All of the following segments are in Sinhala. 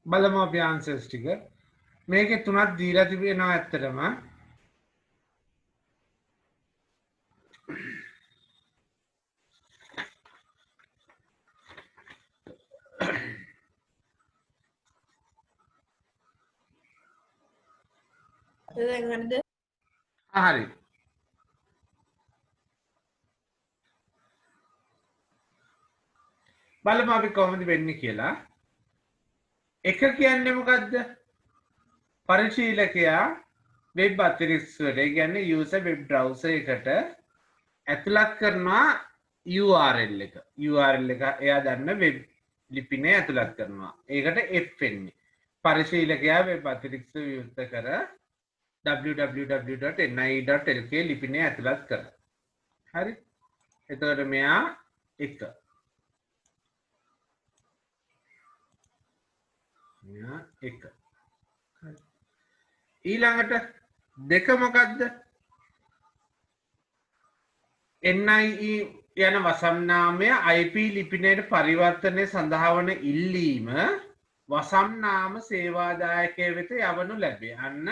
බලමු අපි ආන්සර්ස් ටික. මේකේ තුනක් දීලා තිබෙනවා ඇත්තටම. දැන් හරිද? හරි. බලමු අපි කොහොමද වෙන්නේ කියලා. එක කියන්නේ මොකද්ද? පරිශීලකයා වෙබ් අතිරික්සවල කියන්නේ user web browser එකට ඇතුළත් කරනවා URL එක. URL එක එයා දන්න වෙබ් ලිපිනේ ඇතුළත් කරනවා. ඒකට F වෙන්නේ. පරිශීලකයා වෙබ් අතිරික්ස විවෘත කර www.ni.lk ලිපිනේ ඇතුළත් කරනවා. හරි? එතකොට මෙයා 1. මෙයා 1. ඊළඟට 2 මොකද්ද? NIE යන වසම් නාමය IP ලිපිනයට පරිවර්තනය සඳහා වන ඉල්ලීම වසම් නාම සේවාදායකය වෙත යවනු ලැබේ. අන්න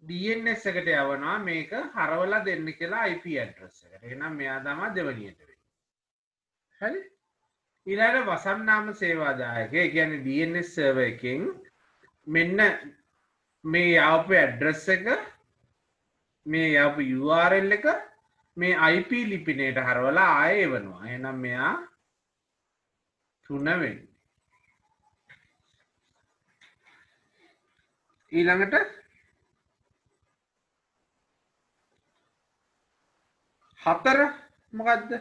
DNS එකට යවනවා මේක හරවලා දෙන්න කියලා IP ඇඩ්‍රස් එකට. එහෙනම් මෙයා තමයි දෙවනියට වෙන්නේ. හරි? ඊළඟ වසම් නාම සේවාදායකය කියන්නේ DNS සර්වර් එකෙන් මෙන්න මේ යවපු ඇඩ්‍රස් එක මේ යවපු URL එක මේ IP ලිපිනයට හරවලා ආයෙ එවනවා. එහෙනම් මෙයා 3 වෙන්නේ. ඊළඟට 4 මොකද්ද?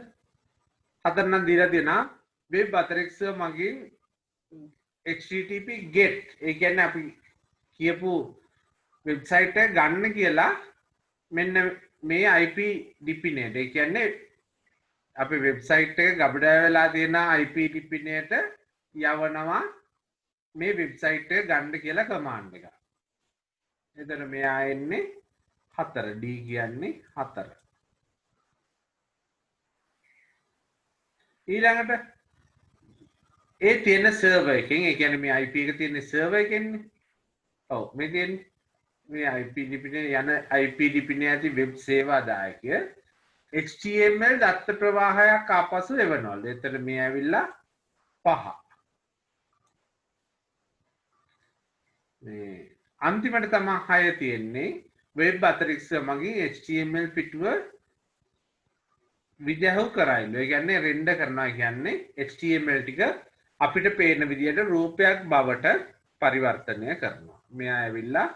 4 නම් දීලා තියෙනවා වෙබ් අතිරික්ෂ මගින් http get. ඒ කියන්නේ අපි කියපු වෙබ්සයිට් එක ගන්න කියලා මෙන්න මේ IP ලිපිනයට. ඒ කියන්නේ අපි වෙබ්සයිට් එක ගබඩා වෙලා තියෙන IP ලිපිනයට යවනවා මේ වෙබ්සයිට් එක ගන්න කියලා කමාන්ඩ් එක. එතන මෙයා එන්නේ 4. D කියන්නේ 4. ඊළඟට ඒ තියෙන සර්වර් එකෙන් ඒ කියන්නේ මේ IP එක තියෙන සර්වර් එකෙන්නේ. ඔව් මේ තියෙන්නේ මේ IP ලිපිනේ යන IP ලිපිනේ ඇති වෙබ් සේවාදායකය HTML දත්ත ප්‍රවාහයක් ආපසු එවනවලු. එතන මේ ඇවිල්ලා 5. මේ අන්තිමට තමයි 6 තියෙන්නේ වෙබ් අතිරික්ෂ මගින් HTML පිටුව විදහව් කරයිලු. ඒ කියන්නේ රෙන්ඩර් කරනවා කියන්නේ HTML ටික අපිට පේන විදියට රූපයක් බවට පරිවර්තනය කරනවා. මෙයා ඇවිල්ලා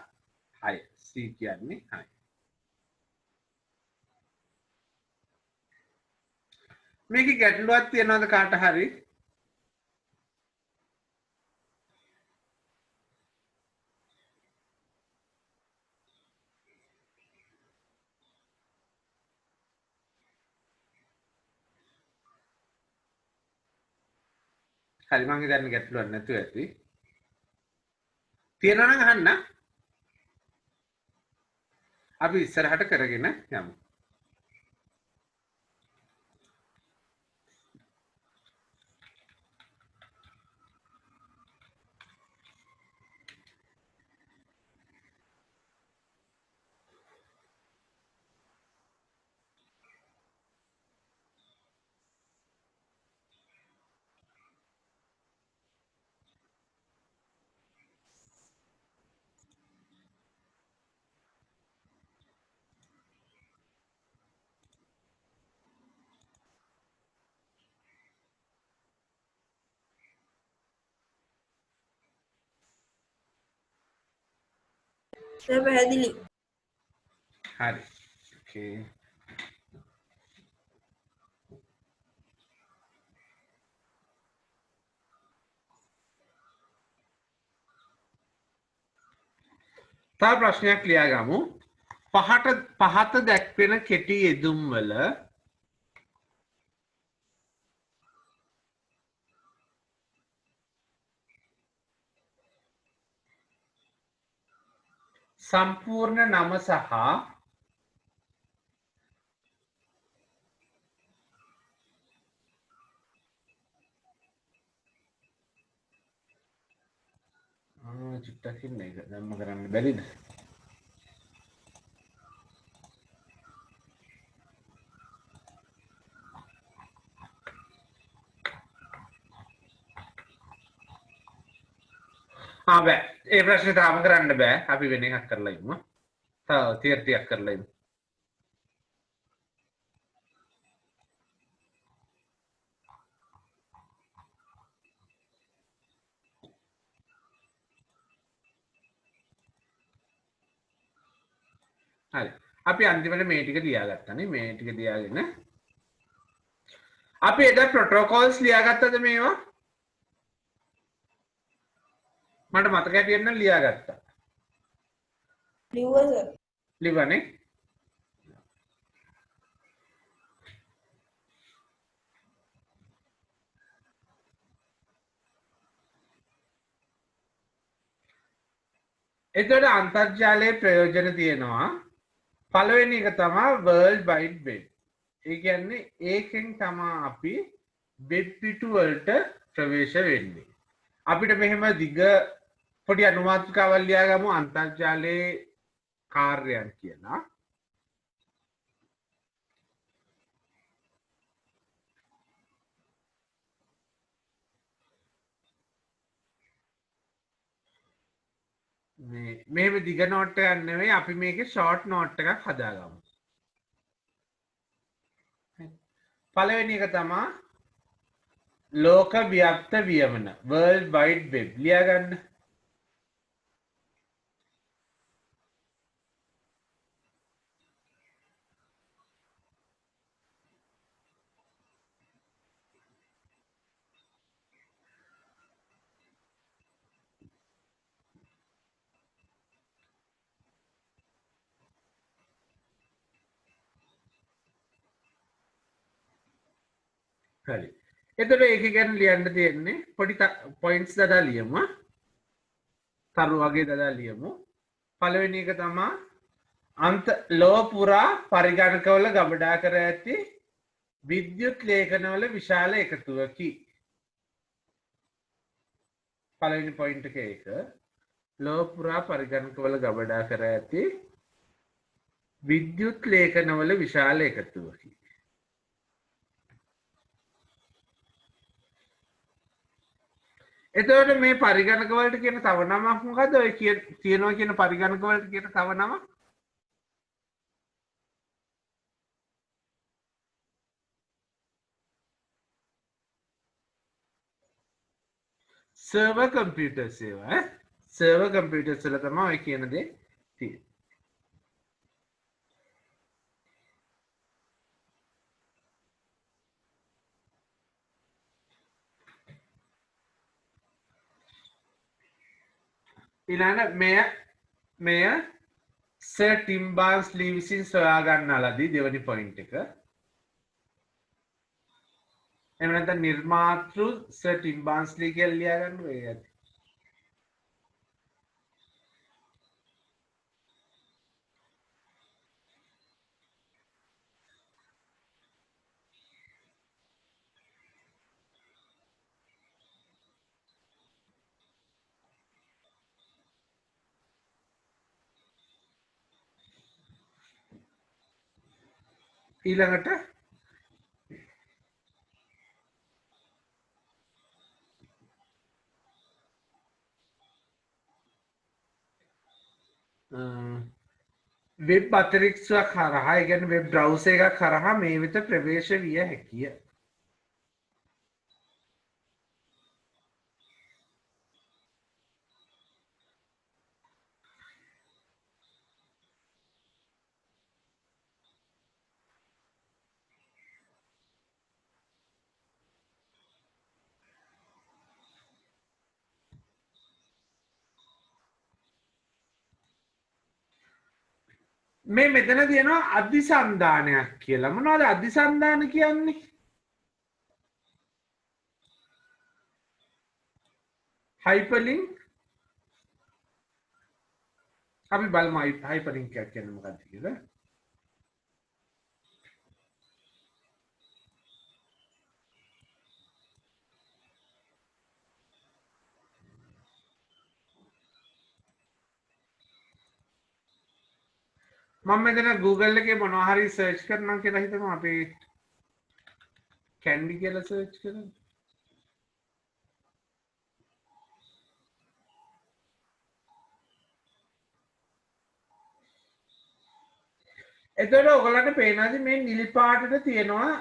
6. C කියන්නේ 6. මේකේ ගැටලුවක් තියනවද කාට හරි? හරි මං හිතන්නේ ගැටලුවක් නැතුව ඇති. තියෙනවා නම් අහන්න. අපි ඉස්සරහට කරගෙන යමු. දැන් පැහැදිලි. හරි. ඕකේ. තව ප්‍රශ්නයක් ලියාගමු. පහත දැක්වෙන කෙටි යෙදුම් වල සම්පූර්ණ නම සහ චුට්ටකින් එක දැම්ම කරන්න බැරිද? බෑ ඒ ප්‍රශ්නේ තාම කරන්න බෑ. අපි වෙන එකක් කරලා ඉමු. තව තියර් ටිකක් කරලා ඉමු. හරි. අපි අන්තිමට මේ ටික ලියාගත්තානේ. මේ ටික ලියාගෙන අපි එදා ප්‍රොටෝකෝල්ස් ලියාගත්තද මේවා? මට මතක හැටියට නම් ලියාගත්තා. ලිව්වා සර්. ලිව්වනේ. එතකොට අන්තර්ජාලයේ ප්‍රයෝජන තියෙනවා. පළවෙනි එක තමයි World Wide Web. ඒ කියන්නේ ඒකෙන් තමයි අපි වෙබ් පිටු වලට ප්‍රවේශ වෙන්නේ. අපිට මෙහෙම දිග පොඩි අනුමාත්‍රිකාවක් ලියාගමු අන්තර්ජාලයේ කාර්යයන් කියලා. මෙහෙම දිග නෝට් එකක් නෙවෙයි අපි මේකේ ෂෝට් නෝට් එකක් හදාගමු. පළවෙනි එක තමයි ලෝක ව්‍යාප්ත වියමන World Wide Web ලියාගන්න. හරි. එතකොට ඒක ගැන ලියන්න තියෙන්නේ පොඩි පොයින්ට්ස් දදා ලියමු. තරු වගේ දදා ලියමු. පළවෙනි එක තමයි අන්ත ලෝක පුරා පරිගණකවල ගබඩා කර ඇති විද්‍යුත් ලේඛනවල විශාල එකතුවකි. පළවෙනි පොයින්ට් එක ඒක. ලෝක පුරා පරිගණකවල ගබඩා කර ඇති විද්‍යුත් ලේඛනවල විශාල එකතුවකි. එතකොට මේ පරිගණක වලට කියන තව නමක් මොකද්ද? ඔය තියෙනවා කියන පරිගණක වලට කියන තව නමක්? සර්වර් කම්පියුටර්ස් ඒවා ඈ. සර්වර් කම්පියුටර්ස් වල තමයි ඔය කියන දේ තියෙන්නේ. ඊළඟ මෙය සර් ටිම් බර්න්ස් ලී විසින් සොයා ගන්නලදී දෙවැනි පොයින්ට් එක. එහෙම නැත්නම් නිර්මාතෘ සර් ටිම් බර්න්ස් ලී කියලා ලියා ගන්න ඔය ඇති. ඊළඟට වෙබ් අතිරික්ෂයක් හරහා ඒ කියන්නේ වෙබ් බ්‍රවුසර් එකක් හරහා මේ වෙත ප්‍රවේශ විය හැකිය. මේ මෙතන තියෙනවා අධිසන්ධානයක් කියලා. මොනවද අධිසන්ධාන කියන්නේ? හයිපර්ලින්ක්. අපි බලමු හයිපර්ලින්ක් එකක් කියන්නේ මොකක්ද කියලා. මම මෙතන Google එකේ මොනවා හරි සර්ච් කරනවා කියලා හිතනවා අපි කැන්ඩි කියලා සර්ච් කරමු. එතකොට ඔයගලන්ට පේනවාද මේ නිලි පාටට තියෙනවා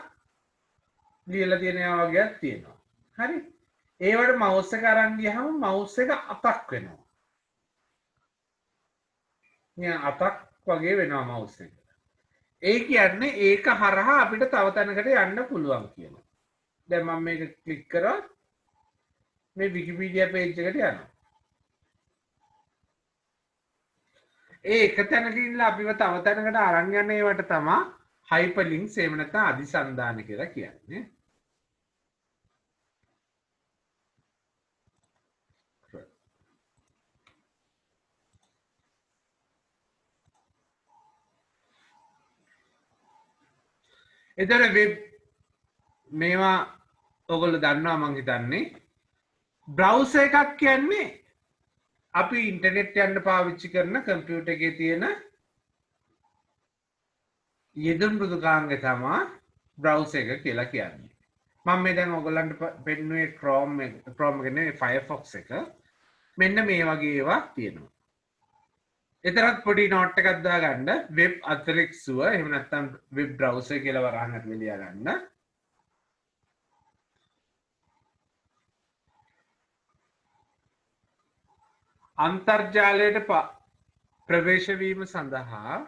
ලියලා තියෙන ඒවා වගේක් තියෙනවා. හරි. ඒවට මවුස් එක අරන් ගියහම මවුස් එක අතක් වෙනවා. නිකන් අතක් වගේ වෙනවා මවුස් එක. ඒ කියන්නේ ඒක හරහා අපිට තව තැනකට යන්න පුළුවන් කියලා. දැන් මම මේක ක්ලික් කරොත් මේ විකිපීඩියා පේජ් එකට යනවා. ඒ එක තැනක ඉඳලා අපිව තව තැනකට අරන් යන ඒවට තමයි හයිපර්ලින්ක්ස් එහෙම නැත්නම් අදිසන්ධාන කියලා කියන්නේ. එතකොට වෙබ් මේවා ඔයගොල්ලෝ දන්නවා මං හිතන්නේ බ්‍රවුසර් එකක් කියන්නේ අපි ඉන්ටර්නෙට් යන්න පාවිච්චි කරන කම්පියුටර් එකේ තියෙන යෙදුම් මෘදුකාංග තමයි බ්‍රවුසර් එක කියලා කියන්නේ. මම මේ දැන් ඔයගොල්ලන්ට පෙන්නුවේ Chrome එක නෙවෙයි Firefox එක. මෙන්න මේ වගේ ඒවා තියෙනවා. එතරම් පොඩි නෝට් එකක් දාගන්න වෙබ් අතරික්සුව එහෙම නැත්නම් වෙබ් බ්‍රවුසර් කියලා වරහන් ඇතුලේ ලියා ගන්න. අන්තර්ජාලයට ප්‍රවේශ වීම සඳහා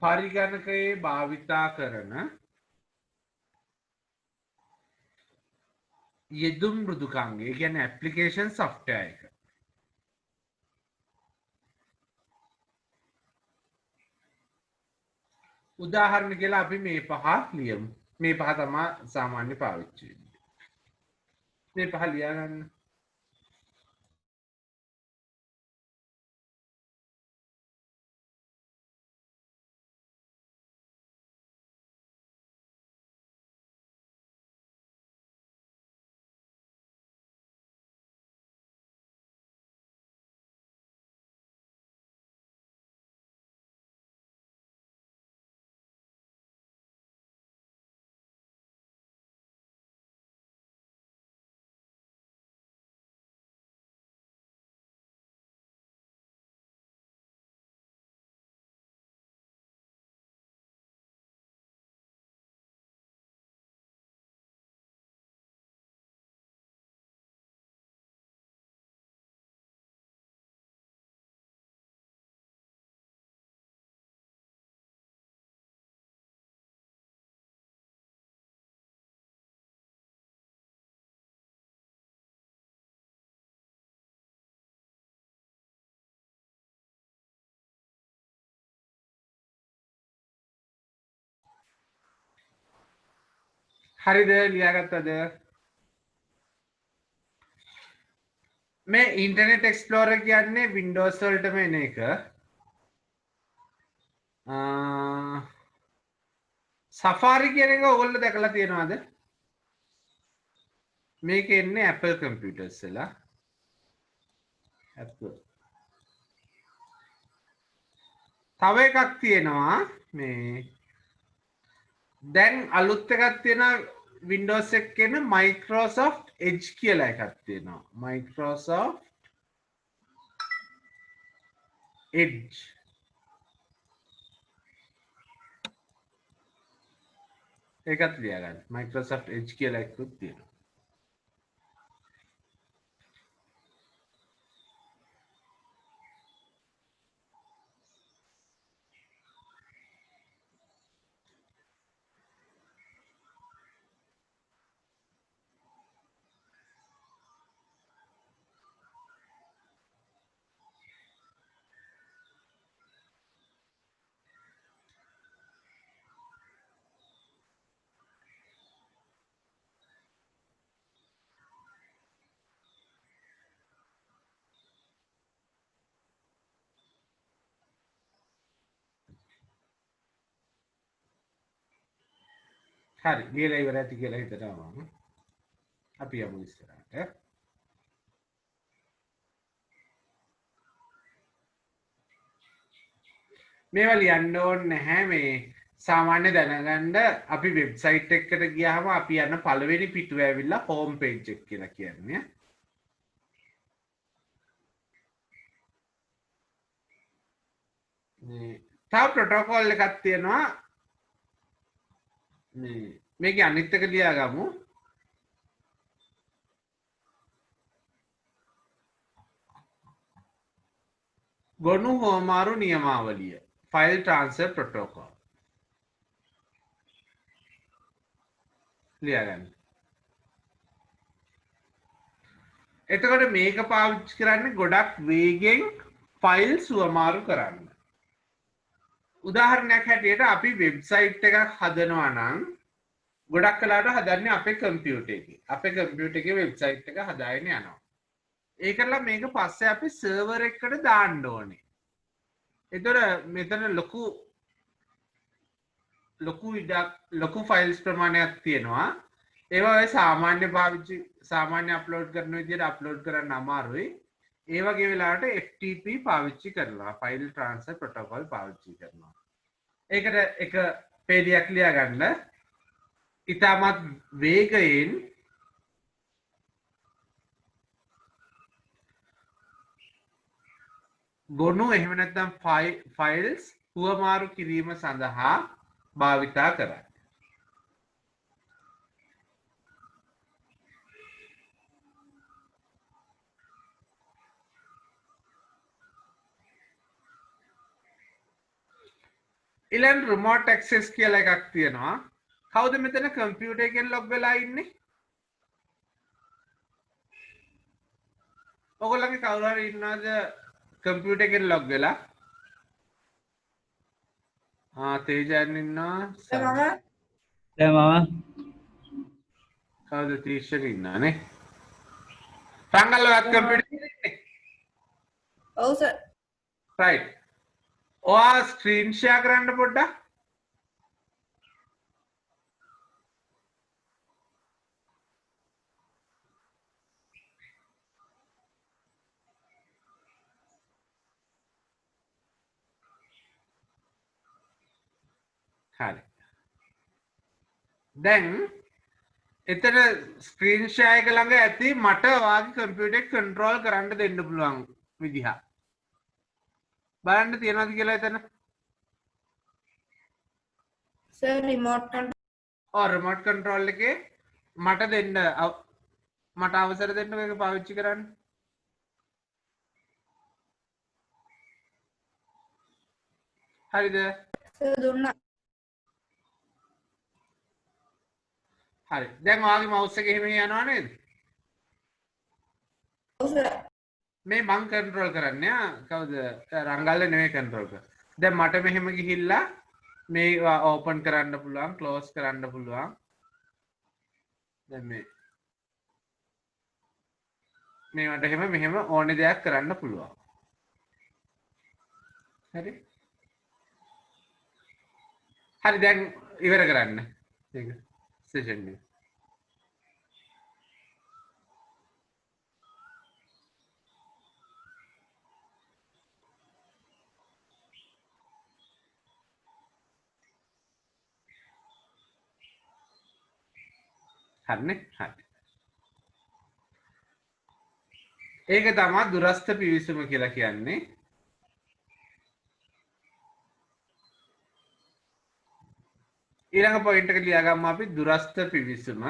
පරිගණකයේ භාවිතා කරන යෙදුම් මෘදුකාංගය කියන්නේ ඇප්ලිකේෂන් software එක. උදාහරණ කියලා අපි මේ පහ ලියමු. මේ පහ තමයි සාමාන්‍ය පාවිච්චි වෙන්නේ. මේ පහ ලියා ගන්න. හරිද ලියාගත්තද? මේ ඉන්ටර්නෙට් එක්ස්ප්ලෝරර් කියන්නේ වින්ඩෝස් වලටම එන එක. සෆාරි කියන එක ඔයගොල්ලෝ දැකලා තියෙනවද? මේක එන්නේ Apple computers වල. Apple. තව එකක් තියෙනවා මේ දැන් අලුත් එකක් තියෙනවා Windows එකේ එන Microsoft Edge කියලා එකක් තියෙනවා. Microsoft Edge. ඒකත් ලියා ගන්න. Microsoft Edge කියලා එකක් තියෙනවා. හරි ලියලා ඉවරයි කියලා හිතනවා මම. අපි යමු ඉස්සරහට. මේවා ලියන්න ඕනේ නැහැ මේ සාමාන්‍ය දැනගන්න අපි වෙබ්සයිට් එකකට ගියාම අපි යන පළවෙනි පිටුව ඇවිල්ලා හෝම් පේජ් එක කියලා කියන්නේ. මේ තව ප්‍රොටෝකෝල් එකක් තියෙනවා මේකේ අනිත් එක ලියාගමු. ගොනු හෝමාරු නියමාවලිය ෆයිල් ට්‍රාන්ස්ෆර් ප්‍රොටෝකෝල් ලියාගන්න. එතකොට මේක පාවිච්චි කරන්නේ ගොඩක් වේගෙන් ෆයිල් සුවමාරු කරන්න. උදාහරණයක් හැටියට අපි වෙබ්සයිට් එකක් හදනවා නම් ගොඩක් කලාට හදන්නේ අපේ කම්පියුටර් එකේ. අපේ කම්පියුටර් එකේ වෙබ්සයිට් එක හදාගෙන යනවා. ඒකලා මේක පස්සේ අපි සර්වර් එකකට දාන්න ඕනේ. එතකොට මෙතන ලොකු ෆයිල්ස් ප්‍රමාණයක් තියෙනවා. ඒවා ඔය සාමාන්‍ය අප්ලෝඩ් කරන විදිහට අප්ලෝඩ් කරන්න අමාරුයි. ඒ වගේ වෙලාවට FTP පාවිච්චි කරනවා. ෆයිල් ට්‍රාන්ස්ෆර් ප්‍රොටෝකෝල් පාවිච්චි කරනවා. ඒකට එක පේජයක් ලියා ගන්න. ඉතාමත් වේගයෙන් ගොනු එහෙම නැත්නම් ෆයිල්ස් හුවමාරු කිරීම සඳහා භාවිතා කරයි. ඊළඟ රිමෝට් ඇක්සස් කියලා එකක් තියෙනවා. කවුද මෙතන කම්පියුටර් එකෙන් ලොග් වෙලා ඉන්නේ? ඔයගොල්ලන්ගේ කවුරු හරි ඉන්නවද කම්පියුටර් එකෙන් ලොග් වෙලා? තේජන් ඉන්නවා. මම කවුද තීක්ෂණ ඉන්නවනේ? සංගල්ලවත් කම්පියුටර් එකේ? ඔව් සර්. රයිට්. ඔයා ස්ක්‍රීන් ෂෙයා කරන්න පොඩ්ඩක්. හරි. දැන් එතන ස්ක්‍රීන් ෂෙයා එක ළඟ ඇති මට ඔයාගේ කම්පියුටර් එක කන්ට්‍රෝල් කරන්න දෙන්න පුළුවන් විදිහ. බලන්න තියනවාද කියලා එතන? Sir remote control remote control එකේ මට අවසර දෙන්න මේක පාවිච්චි කරන්න. හරිද? සර් දුන්නා. හරි. දැන් ඔයාගේ මවුස් එක එහෙම යනවා නේද? ඔව් සර්. මේ මං කන්ට්‍රෝල් කරන්නේ කවුද? රංගල්ල නෙමෙයි කන්ට්‍රෝල් කරන්නේ. දැන් මට මෙහෙම ගිහිල්ලා මේ ඕපන් කරන්න පුළුවන්, ක්ලෝස් කරන්න පුළුවන්. දැන් මේවට එහෙම මෙහෙම ඕනේ දෙයක් කරන්න පුළුවන්. හරි? හරි දැන් ඉවර කරන්න. ඒක සෙෂන් එක. හරිනේ? හරි. ඒක තමයි දුරස්ත පිවිසුම කියලා කියන්නේ. ඊළඟ පොයින්ට් එක ලියාගමු අපි දුරස්ත පිවිසුම.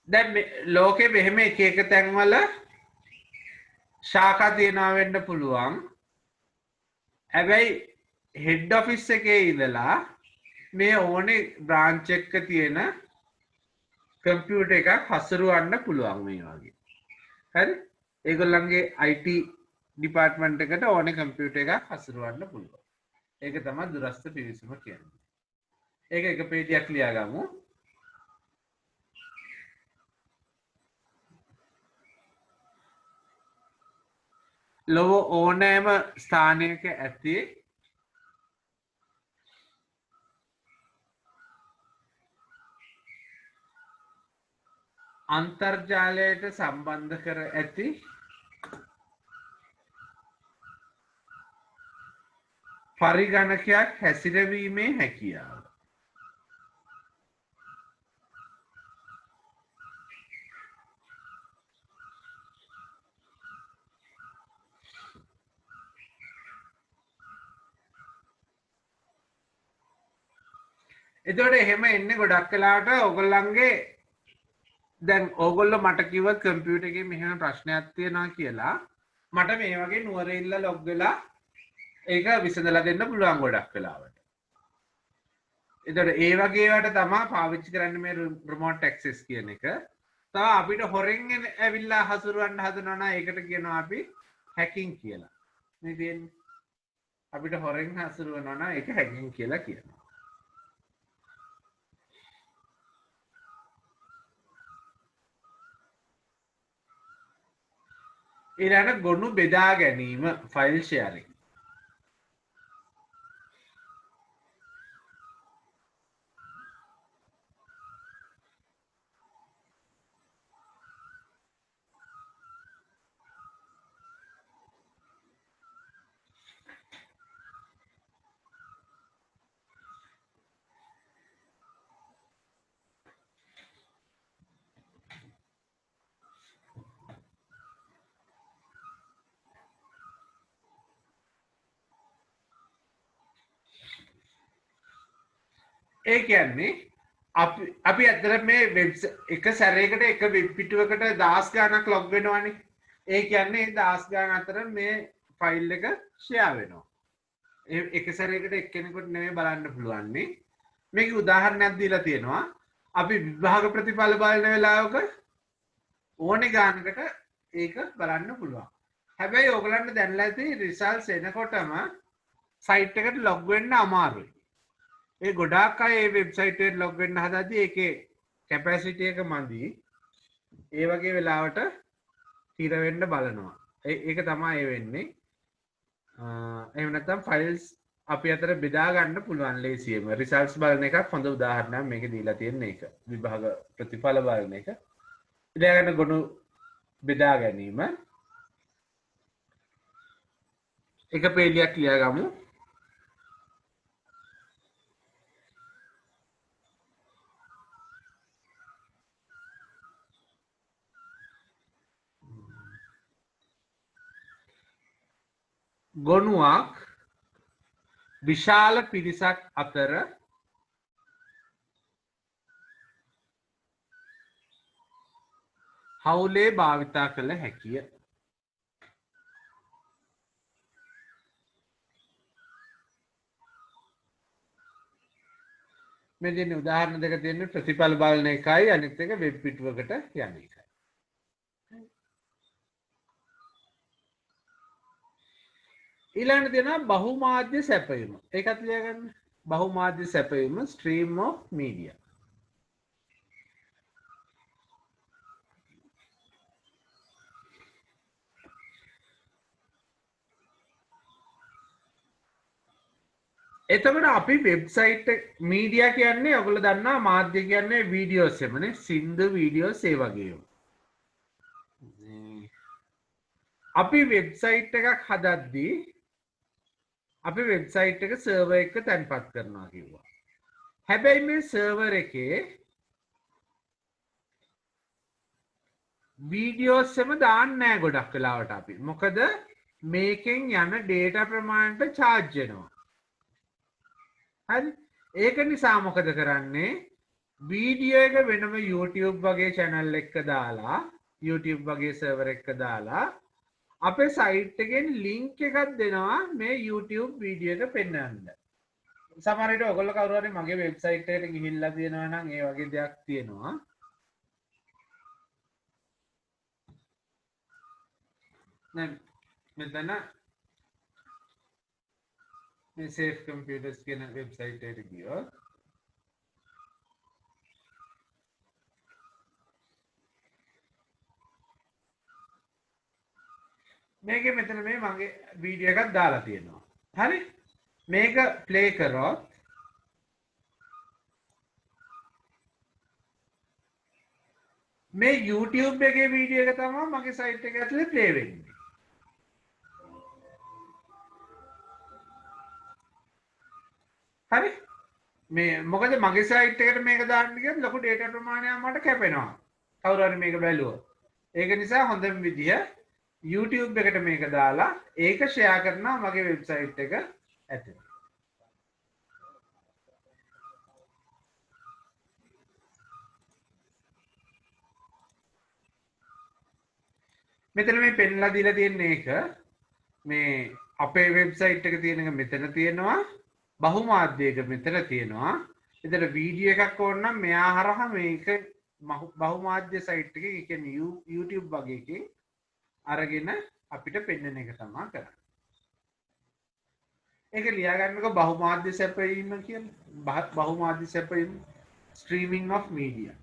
දැන් ලෝකෙ මෙහෙම එක එක තැන්වල ශාඛා තියනවා වෙන්න පුළුවන්. හැබැයි හෙඩ් ඔෆිස් එකේ ඉඳලා මේ ඕනේ බ්‍රාන්ච් එක තියෙන කම්පියුටර් එකක් හසුරවන්න පුළුවන් මේ වගේ. හරි? ඒගොල්ලන්ගේ IT ඩිපාර්ට්මන්ට් එකට ඕනේ කම්පියුටර් එකක් හසුරවන්න පුළුවන්. ඒක තමයි දුරස්ත පිවිසුම කියන්නේ. ඒක එක පේජයක් ලියාගමු. ලොව ඕනෑම ස්ථානයක ඇති අන්තර්ජාලයට සම්බන්ධ කර ඇති පරිගණකයක් හැසිරවීමේ හැකියාව. එතකොට එහෙම එන්නේ ගොඩක් වෙලාවට ඔයගොල්ලන්ගේ දැන් ඕගොල්ලෝ මට කිව්වත් කම්පියුටර් එකේ මෙහෙම ප්‍රශ්නයක් තියෙනවා කියලා මට මේ වගේ නුවරිල්ල ලොග් වෙලා ඒක විසඳලා දෙන්න පුළුවන් ගොඩක් වෙලාවට. එතකොට ඒ වගේ ඒවාට තමයි පාවිච්චි කරන්න මේ රිමෝට් ඇක්සස් කියන එක. තව අපිට හොරෙන් ඇවිල්ලා හසුරවන්න හදනවා නම් ඒකට කියනවා අපි හැකින් කියලා. මේ තියෙන්නේ. අපිට හොරෙන් හසුරවනවා නම් ඒක හැකින් කියලා කියනවා. ඊළඟ ගොනු බෙදා ගැනීම ෆයිල් ෂෙයාරින්. ඒ කියන්නේ අපි ඇත්තට මේ වෙබ් එක සැරයකට එක වෙබ් පිටුවකට 10 ගාණක් ලොග් වෙනවනේ. ඒ කියන්නේ 10 ගාණ අතර මේ ෆයිල් එක ෂෙයා වෙනවා. ඒ එක සැරයකට එක්කෙනෙකුට නෙමෙයි බලන්න පුළුවන් නේ. මේක උදාහරණයක් දීලා තියෙනවා. අපි විභාග ප්‍රතිඵල බලන වෙලාවක ඕනේ ගානකට ඒක බලන්න පුළුවන්. හැබැයි ඕගලන්ට දැනලා ඇති රිසල්ට්ස් එනකොටම සයිට් එකට ලොග් වෙන්න අමාරුයි. ඒ ගොඩාක් අය ඒ වෙබ්සයිට් එකට ලොග් වෙන්න හදද්දී ඒකේ කැපැසිටි එක මදි. ඒ වගේ වෙලාවට තිර වෙන්න බලනවා. ඒක තමයි වෙන්නේ. එහෙම නැත්නම් ෆයිල්ස් අපි අතර බෙදා ගන්න පුළුවන් ලේසියෙම. රිසල්ට්ස් බලන එකක් හොඳ උදාහරණයක් මේකේ දීලා තියෙන එක. විභාග ප්‍රතිඵල බලන එක. ඊළඟට ගොනු බෙදා ගැනීම. එක පේලියක් ලියාගමු. ගොනුවක් විශාල පිරිසක් අතර හවුලේ භාවිතා කළ හැකිය. මේ දෙන උදාහරණ දෙක තියෙන්නේ ප්‍රතිඵල බලන එකයි අනිත් එක වෙබ් පිටුවකට යන එකයි. ඊළඟට දෙනවා බහුමාධ්‍ය සැපයීම. ඒකත් ලියගන්න. බහුමාධ්‍ය සැපයීම stream of media. එතකොට අපි වෙබ්සයිට් මීඩියා කියන්නේ ඔයගොල්ලෝ දන්නා මාධ්‍ය කියන්නේ වීඩියෝස් එමනේ සින්දු වීඩියෝස් ඒ වගේම. අපි වෙබ්සයිට් එකක් හදද්දී අපි වෙබ්සයිට් එක සර්වර් එක තැන්පත් කරනවා කිව්වා. හැබැයි මේ සර්වර් එකේ වීඩියෝස් එම දාන්නේ නැහැ ගොඩක් වෙලාවට අපි. මොකද මේකෙන් යන data ප්‍රමාණයට charge වෙනවා. හරි. ඒක නිසා මොකද කරන්නේ? වීඩියෝ එක වෙනම YouTube වගේ channel එකක දාලා YouTube වගේ server එකක දාලා අපේ සයිට් එකෙන් ලින්ක් එකක් දෙනවා මේ YouTube වීඩියෝ එක පෙන්වන්න. සමහර විට ඔයගොල්ලෝ කවුරු හරි මගේ වෙබ්සයිට් එකට ගිහිල්ලා තියෙනවා නම් ඒ වගේ දෙයක් තියෙනවා. දැන් මෙතන මේ safe computers කියන වෙබ්සයිට් එකට ගියොත් මේකේ මෙතන මේ මගේ වීඩියෝ එකක් දාලා තියෙනවා. හරි? මේක ප්ලේ කරොත් මේ YouTube එකේ වීඩියෝ එක තමයි මගේ සයිට් එක ඇතුලේ ප්ලේ වෙන්නේ. හරි මේ මොකද මගේ සයිට් එකට මේක දාන්න ගියොත් ලොකු data ප්‍රමාණයක් මට කැපෙනවා කවුරු හරි මේක බැලුවොත් ඒක නිසා හොඳම විදිය YouTube එකට මේක දාලා ඒක ෂෙයා කරනවා මගේ වෙබ්සයිට් එක ඇතුළේ මෙතන මේ පෙන්ලා දීලා තියෙන එක මේ අපේ වෙබ්සයිට් එක තියෙන එක මෙතන තියෙනවා බහුමාධ්‍යයක මෙතන තියෙනවා එතන වීඩියෝ එකක් ඕන නම් මෙයා හරහා මේක බහුමාධ්‍ය සයිට් එකේ ඒ කියන්නේ YouTube වගේ එකකින් අරගෙන අපිට පෙන්වන එක තමයි කරන්නේ. ඒක ලියා ගන්නකො බහුමාධ්‍ය සැපයීම කියලා. බහුමාධ්‍ය සැපයීම streaming of media.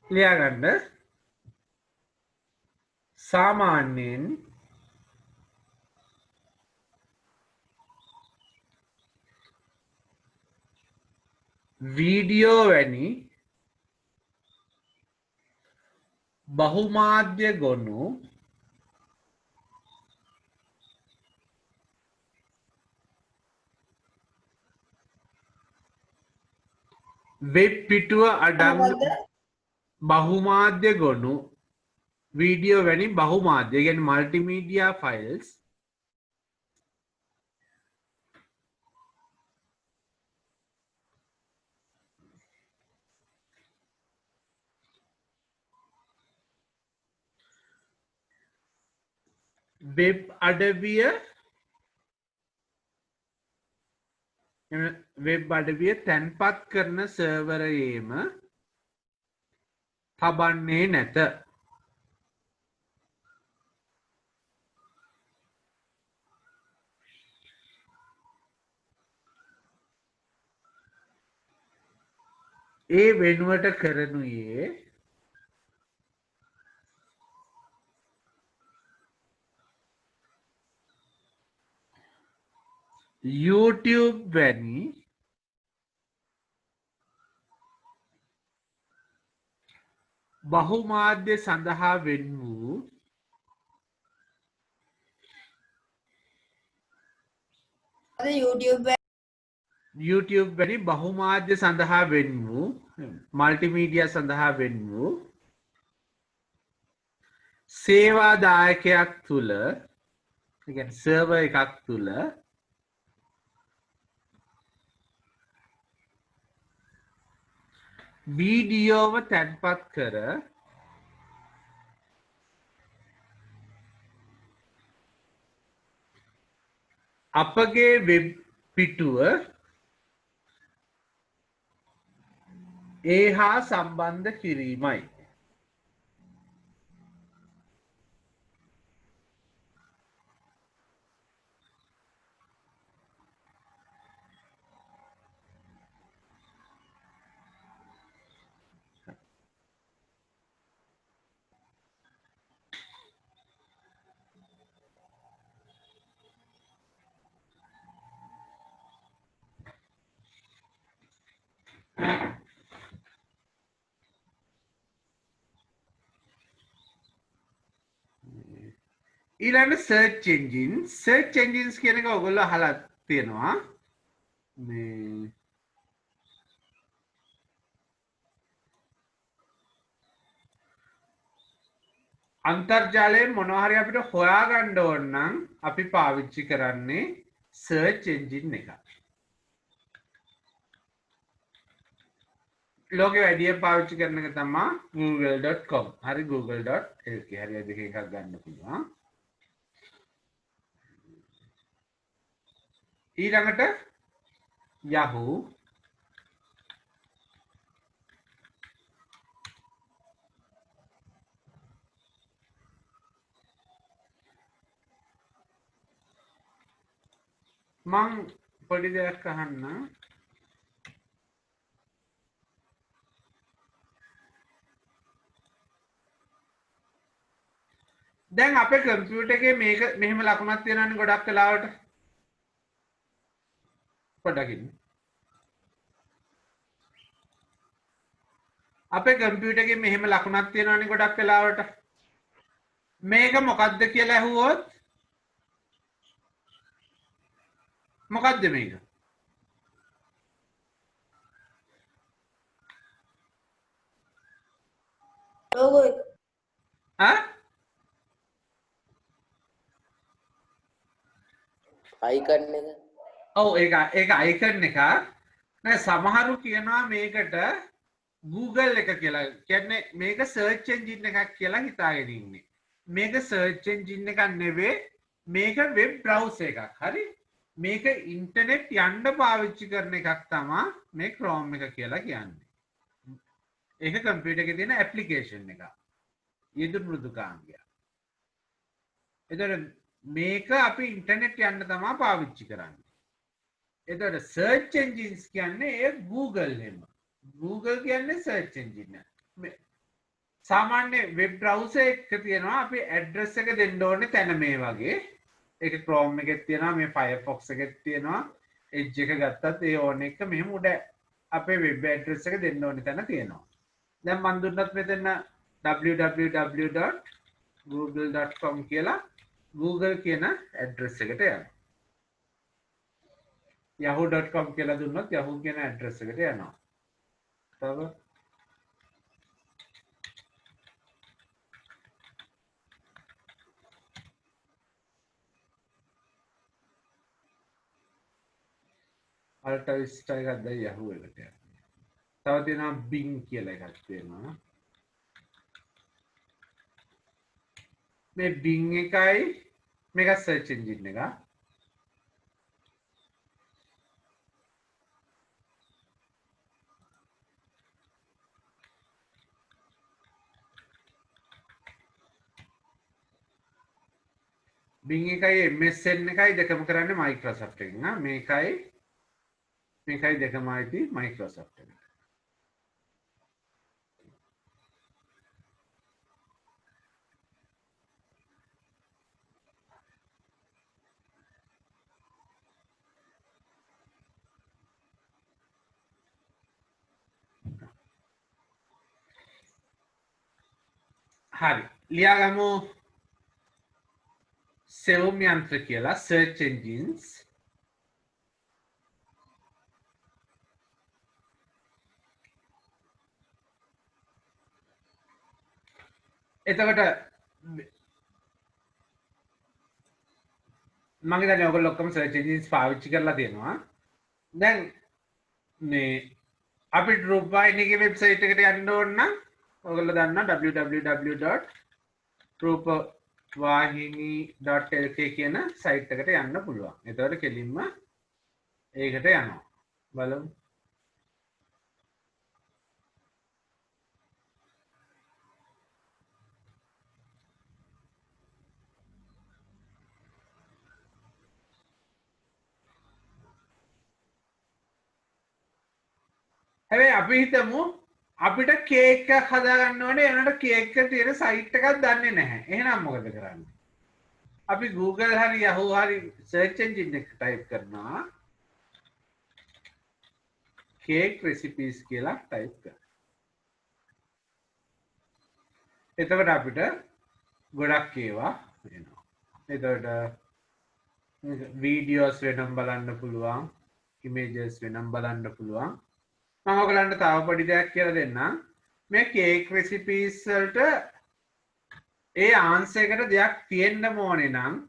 ලියා ගන්න සාමාන්‍යයෙන් වීඩියෝ වැනි බහුමාධ්‍ය ගොනු වෙබ් පිටුව අඩංගු බහුමාධ්‍ය ගොනු වීඩියෝ වැනි බහුමාධ්‍ය කියන්නේ මල්ටිමීඩියා ෆයිල්ස් වෙබ් අඩවිය තැන්පත් කරන සර්වරයේම තබන්නේ නැත. ඒ වෙනුවට කරනුයේ YouTube වැනි බහුමාධ්‍ය සඳහා වෙන් වූ YouTube වැනි බහුමාධ්‍ය සඳහා වෙන් වූ මල්ටිමීඩියා සඳහා වෙන් වූ සේවාදායකයක් තුළ සර්වර් එකක් තුළ වීඩියෝව තැන්පත් කර අපගේ වෙබ් පිටුව ඒ හා සම්බන්ධ කිරීමයි. ඊළඟ search engines කියන එක ඔයගොල්ලෝ අහලා තියෙනවා මේ අන්තර්ජාලයෙන් මොනවා හරි අපිට හොයාගන්න ඕන නම් අපි පාවිච්චි කරන්නේ search engine එක. ලෝකෙ වැඩියෙන් පාවිච්චි කරන එක තමයි google.com. හරි google.lk. හරි දෙක එකක් ගන්න පුළුවන්. ඊළඟට Yahoo මං පොඩි දෙයක් අහන්න දැන් අපේ කම්පියුටර් එකේ මේක මෙහෙම ලකුණක් තියෙනවනේ ගොඩක් වෙලාවට පොඩ්ඩක් ඉන්න. අපේ කම්පියුටර් එකේ මෙහෙම ලකුණක් තියෙනවනේ ගොඩක් වෙලාවට. මේක මොකද්ද කියලා ඇහුවොත් මොකද්ද මේක? logo එක. ඈ? icon එක. ඔව් ඒක අයිකන් එකක්. නෑ සමහරු කියනවා මේකට Google එක කියලා. කියන්නේ මේක search engine එකක් කියලා හිතාගෙන ඉන්නේ. මේක search engine එකක් නෙවෙයි. මේක web browser එකක්. හරි? මේක ඉන්ටර්නෙට් යන්න පාවිච්චි කරන එකක් තමයි මේ Chrome එක කියලා කියන්නේ. ඒක කම්පියුටර් එකේ තියෙන ඇප්ලිකේෂන් එක. යෙදු මෘදුකාංගය. එතකොට මේක අපි ඉන්ටර්නෙට් යන්න තමයි පාවිච්චි කරන්නේ. එතකොට search engines කියන්නේ ඒ Google එහෙම. Google කියන්නේ search engine. සාමාන්‍ය web browser එක තියෙනවා අපි address එක දෙන්න ඕනේ තැන මේ වගේ. ඒක Chrome එකෙත් තියෙනවා මේ Firefox එකෙත් තියෙනවා. Edge එක ගත්තත් ඒ ඕන එක මෙහෙම උඩ අපේ web address එක දෙන්න ඕනේ තැන තියෙනවා. දැන් මන් දුන්නත් මෙතන www.google.com කියලා Google කියන address එකට යනවා. yahoo.com කියලා දුන්නොත් yahoo කියන address එකට යනවා. තව Alta Vista එකක් දැන් yahoo එකට යනවා. තව තියෙනවා Bing කියලා එකක් තියෙනවා. මේ Bing එකයි මේක search engine එක. Bing එකයි MSN එකයි දෙකම කරන්නේ Microsoft එකෙන්. මේකයි දෙකම අයිති Microsoft එක. හරි ලියාගමු සෙවුම් යන්ත්‍ර කියලා search engines එතකොට මම හිතන්නේ ඔයගොල්ලෝ ඔක්කොම search engines පාවිච්චි කරලා තියෙනවා. දැන් මේ අපිට රූපවාහිනියගේ වෙබ්සයිට් එකට යන්න ඕන නම් ඔයගොල්ලෝ දන්නවා www.rupavahini.lk කියන සයිට් එකට යන්න පුළුවන්. එතකොට කෙලින්ම ඒකට යනවා. බලමු. හැබැයි අපි හිතමු අපිට කේක් එකක් හදාගන්න ඕනේ එනකොට කේක් එක තියෙන සයිට් එකක් දන්නේ නැහැ. එහෙනම් මොකද කරන්නේ? අපි Google හරි Yahoo හරි search engine එක type කරනවා. cake recipes කියලා type කරනවා. එතකොට අපිට ගොඩක් ඒවා එනවා. එතකොට videos වෙනම් බලන්න පුළුවන්, images වෙනම් බලන්න පුළුවන්. මම ඔයගලන්ට තව පොඩි දෙයක් කියලා දෙන්නම්. මේ cake recipes වලට ඒ ආන්සර් එකට දෙයක් තියෙන්න ඕනේ නම්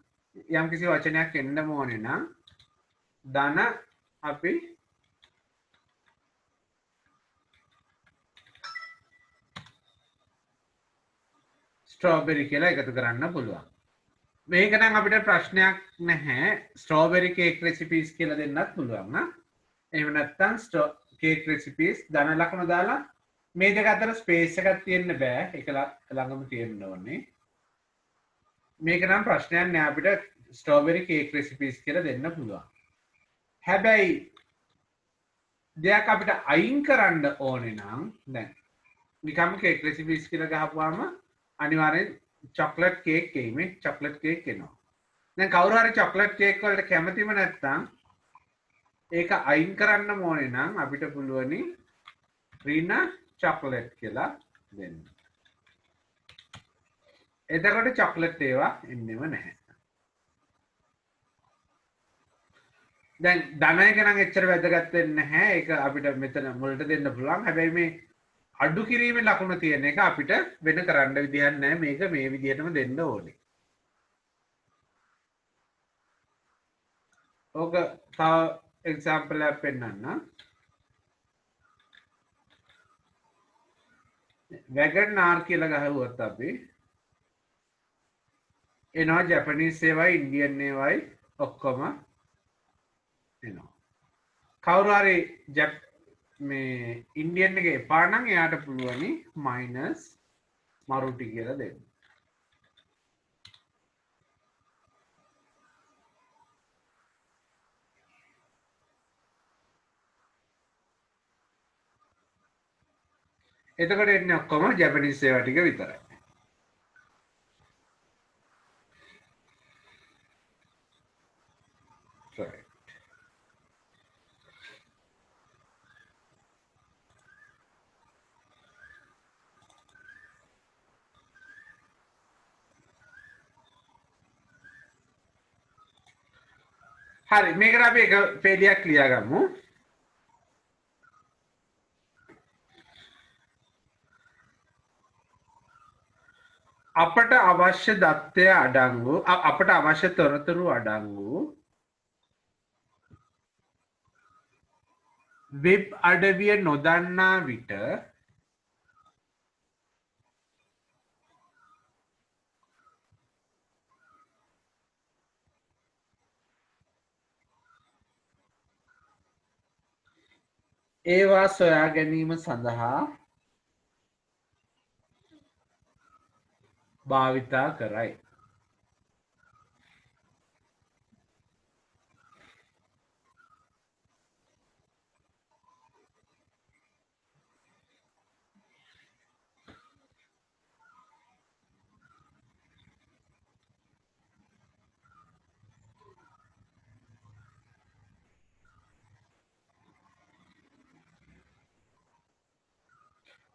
යම්කිසි වචනයක් එන්න ඕනේ නම් ධන අපි ස්ට්‍රෝබෙරි කියලා එකතු කරන්න පුළුවන්. මේක නම් අපිට ප්‍රශ්නයක් නැහැ. ස්ට්‍රෝබෙරි cake recipes කියලා දෙන්නත් පුළුවන් නා. එහෙම නැත්නම් cake recipes ධන ලකුණ දාලා මේ දෙක අතර ස්පේස් එකක් තියෙන්න බෑ. ඒක ළඟම තියෙන්න ඕනේ. මේක නම් ප්‍රශ්නයක් නෑ අපිට ස්ට්‍රෝබෙරි cake recipes කියලා දෙන්න පුළුවන්. හැබැයි දෙයක් අපිට අයින් කරන්න ඕනේ නම් දැන් නිකම්ම cake recipes කියලා ගහපුවාම අනිවාර්යෙන් chocolate cake එයි. මේ chocolate cake එනවා. දැන් කවුරු හරි chocolate cake වලට කැමතිම නැත්නම් ඒක අයින් කරන්න ඕනේ නම් අපිට පුළුවනි රින චොක්ලට් කියලා දෙන්න. එතකොට චොක්ලට් ඒවා එන්නෙම නැහැ. දැන් ධනයක නම් එච්චර වැදගත් වෙන්නේ නැහැ. ඒක අපිට මෙතන මුලට දෙන්න පුළුවන්. හැබැයි මේ අඩු කිරීමේ ලකුණ තියෙන එක අපිට වෙන කරන්න විදිහක් නැහැ. මේක මේ විදිහටම දෙන්න ඕනේ. ඕක තව එක්සැම්පල් එකක් පෙන්නන්න. වැගන්ආර් කියලා ගහුවොත් අපි එනවා ජැපනීස් ඒවායි ඉන්දියන් ඒවායි ඔක්කොම එනවා. කවුරු හරි මේ ඉන්දියන් එක එපා නම් එයාට පුළුවනි මයිනස් මරුටි කියලා දෙන්න. එතකොට එන්නේ ඔක්කොම ජැපනීස් ඒවා ටික විතරයි. Right. හරි මේකට අපි එක පේලියක් ලියා ගමු. අපට අවශ්‍ය දත්තය අඩංගු අපට අවශ්‍ය තොරතුරු අඩංගු වෙබ් අඩවිය නොදන්නා විට ඒවා සොයා ගැනීම සඳහා භාවිතා කරයි.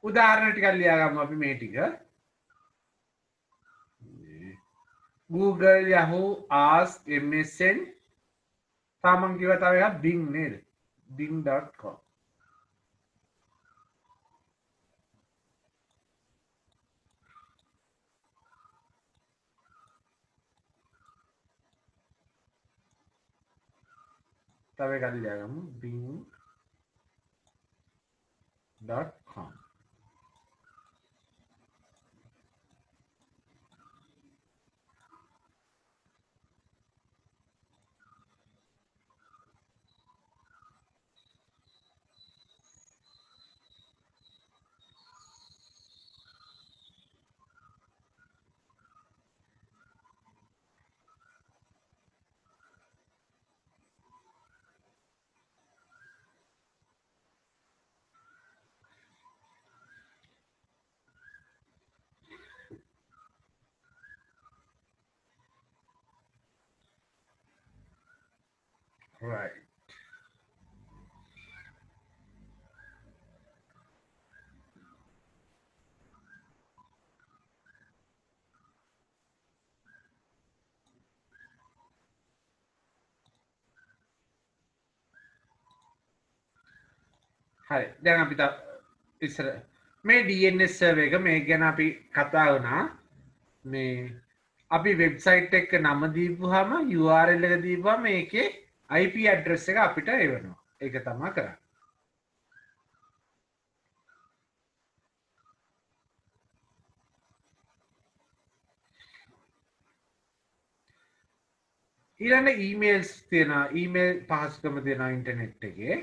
උදාහරණ ටිකක් ලියා ගමු අපි මේ ටික. Google, Yahoo, Ask, MSN, තමන් කිව්ව තව එකක් Bing නේද? Bing.com. තව එකක් ලියා ගමු Bing.com. Right. හරි දැන් අපි ඉස්සර මේ DNS සර්වර් එක මේ ගැන අපි කතා වුණා. මේ අපි වෙබ්සයිට් එක නම දීපුවාම URL එක දීපුවාම මේකේ IP address එක අපිට එවනවා. ඒක තමයි කරන්නේ. ඊළඟ ඊමේල්ස් තියෙනවා. ඊමේල් පහසුකම තියෙනවා ඉන්ටර්නෙට් එකේ.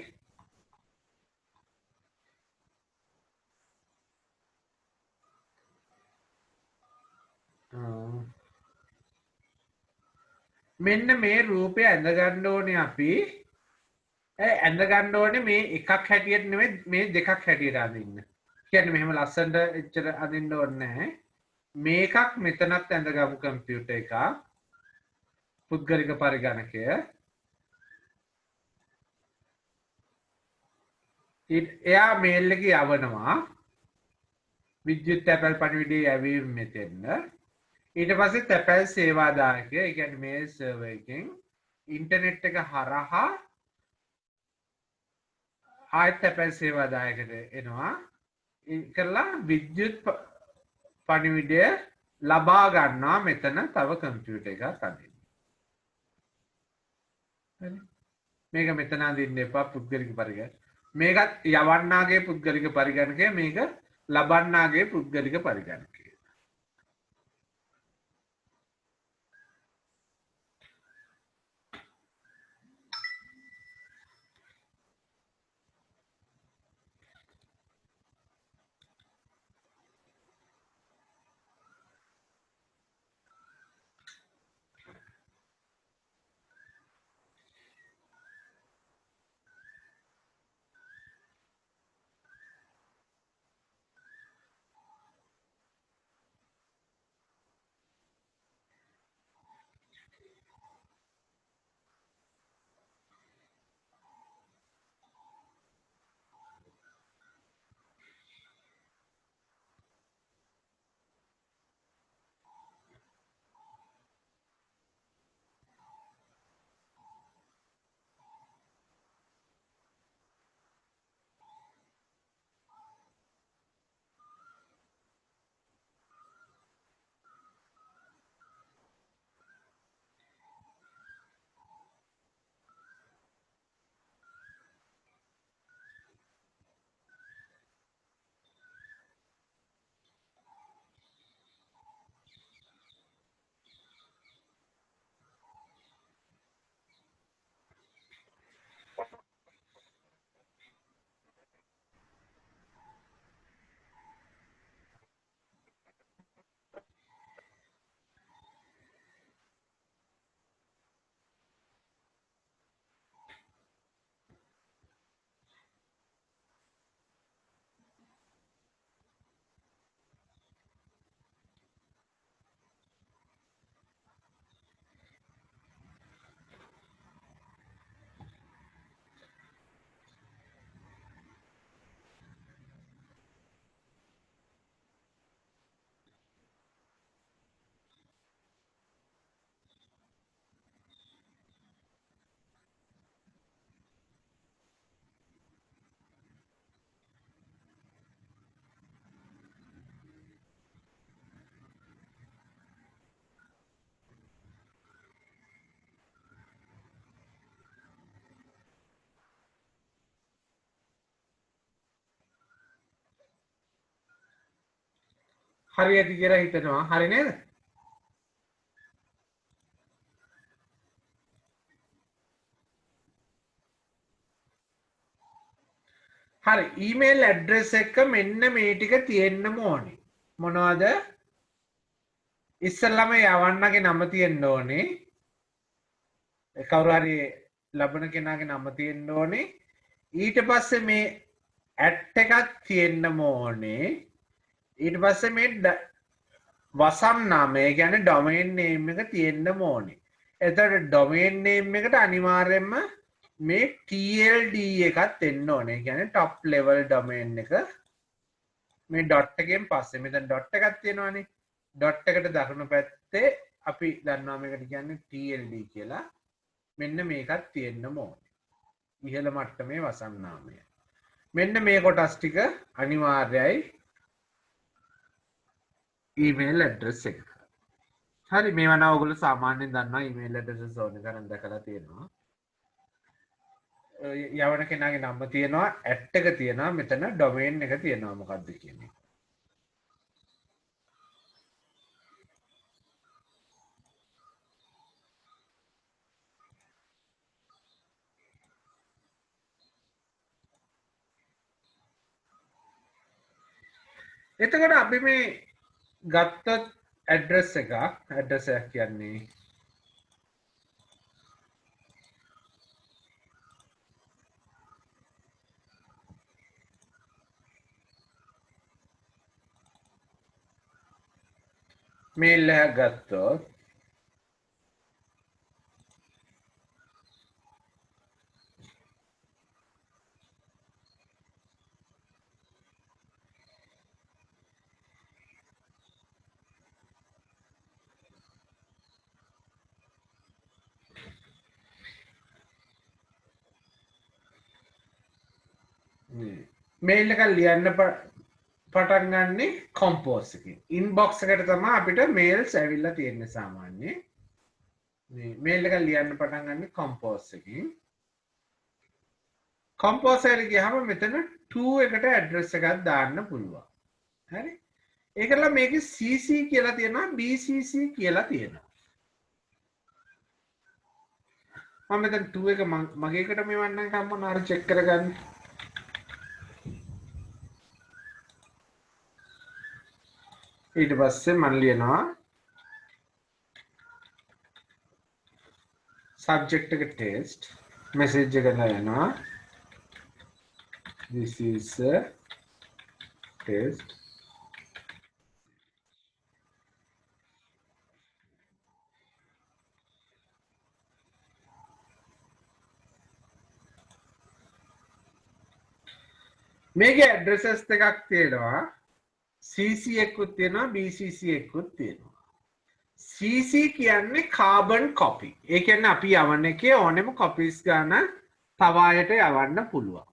මෙන්න මේ රූපය ඇඳගන්න ඕනේ අපි. ඇඳගන්න ඕනේ මේ එකක් හැටියට නෙමෙයි මේ දෙකක් හැටියට අඳින්න. කියන්නේ මෙහෙම ලස්සනට එච්චර අඳින්න ඕනේ නැහැ. මේකක් මෙතනත් ඇඳගමු කම්පියුටර් එකක්. පුද්ගලික පරිගණකය. එයා මේල් එක යවනවා විද්‍යුත් තැපැල් පණිවිඩය යැවීම මෙතෙන්න. ඊට පස්සේ තැපැල් සේවාදායකය, ඒ කියන්නේ මේල් සර්වර් එකෙන් ඉන්ටර්නෙට් එක හරහා ආයෙත් තැපැල් සේවාදායකට එනවා. කරලා විද්‍යුත් පණිවිඩය ලබා ගන්නවා මෙතන තව කම්පියුටර් එකක් අදින්න. හරි. මේක මෙතන අදින්න එපා පුද්ගලික පරිගණක. මේකත් යවන්නාගේ පුද්ගලික පරිගණකය, මේක ලබන්නාගේ පුද්ගලික පරිගණකය. හරි ඇති කියලා හිතනවා. හරි නේද? හරි. ඊමේල් ඇඩ්‍රස් එක මෙන්න මේ ටික තියෙන්නම ඕනේ. මොනවද? ඉස්සෙල්ලාම යවන්නගේ නම තියෙන්න ඕනේ. කවුරු හරි ලබන කෙනාගේ නම තියෙන්න ඕනේ. ඊට පස්සේ මේ ඇට් එකක් තියෙන්නම ඕනේ. ඊට පස්සේ මේ වසම් නාමය කියන්නේ ඩොමේන් නේම් එක තියෙන්නම ඕනේ. එතකොට ඩොමේන් නේම් එකට අනිවාර්යයෙන්ම මේ TLD එකත් එන්න ඕනේ. ඒ කියන්නේ top level domain එක. මේ dot එකෙන් පස්සේ මෙතන dot එකක් තියෙනවානේ. dot එකට දකුණු පැත්තේ අපි දන්නවා මේකට කියන්නේ TLD කියලා. මෙන්න මේකත් තියෙන්නම ඕනේ. ඉහළ මට්ටමේ වසම් නාමය. මෙන්න මේ කොටස් ටික අනිවාර්යයි ඊමේල් ඇඩ්‍රස් එක. හරි මේවා නම් ඔයගොල්ලෝ සාමාන්‍යයෙන් දන්නවා ඊමේල් ඇඩ්‍රස් ඕන කරන් දැකලා තියෙනවා. යවන කෙනාගේ නම තියෙනවා, ඇට් එක තියෙනවා, මෙතන ඩොමේන් එක තියෙනවා මොකක්ද කියන්නේ. එතකොට අපි මේ ගත්තොත් ඇඩ්‍රස් එකක්, ඇඩ්‍රස් එකක් කියන්නේ මේල් එකක් ගත්තොත් මේල් එක ලියන්න පටන් ගන්නෙ කොම්පෝස් එකකින්. ඉන්බොක්ස් එකට තමයි අපිට මේල්ස් ඇවිල්ලා තියෙන්නේ සාමාන්‍යයෙන්. මේ මේල් එක ලියන්න පටන් ගන්නෙ කොම්පෝස් එකකින්. කොම්පෝස් එකට ගියාම මෙතන to එකට ඇඩ්‍රස් එකක් දාන්න පුළුවන්. හරි? ඒකලා මේකේ cc කියලා තියෙනවා bcc කියලා තියෙනවා. මම මෙතන 2 එක මගේ එකට මෙවන්නම් කම්මන අර චෙක් කරගන්න. ඊට පස්සේ මම ලියනවා subject එක test message එක දානවා this is a test මේකේ ඇඩ්‍රසස් දෙකක් තියෙනවා CC එකකුත් තියෙනවා BCC එකකුත් තියෙනවා CC කියන්නේ කාබන් කොපි ඒ කියන්නේ අපි යවන්න එකේ ඕනෙම කොපිස් ගන්න තව අයට යවන්න පුළුවන්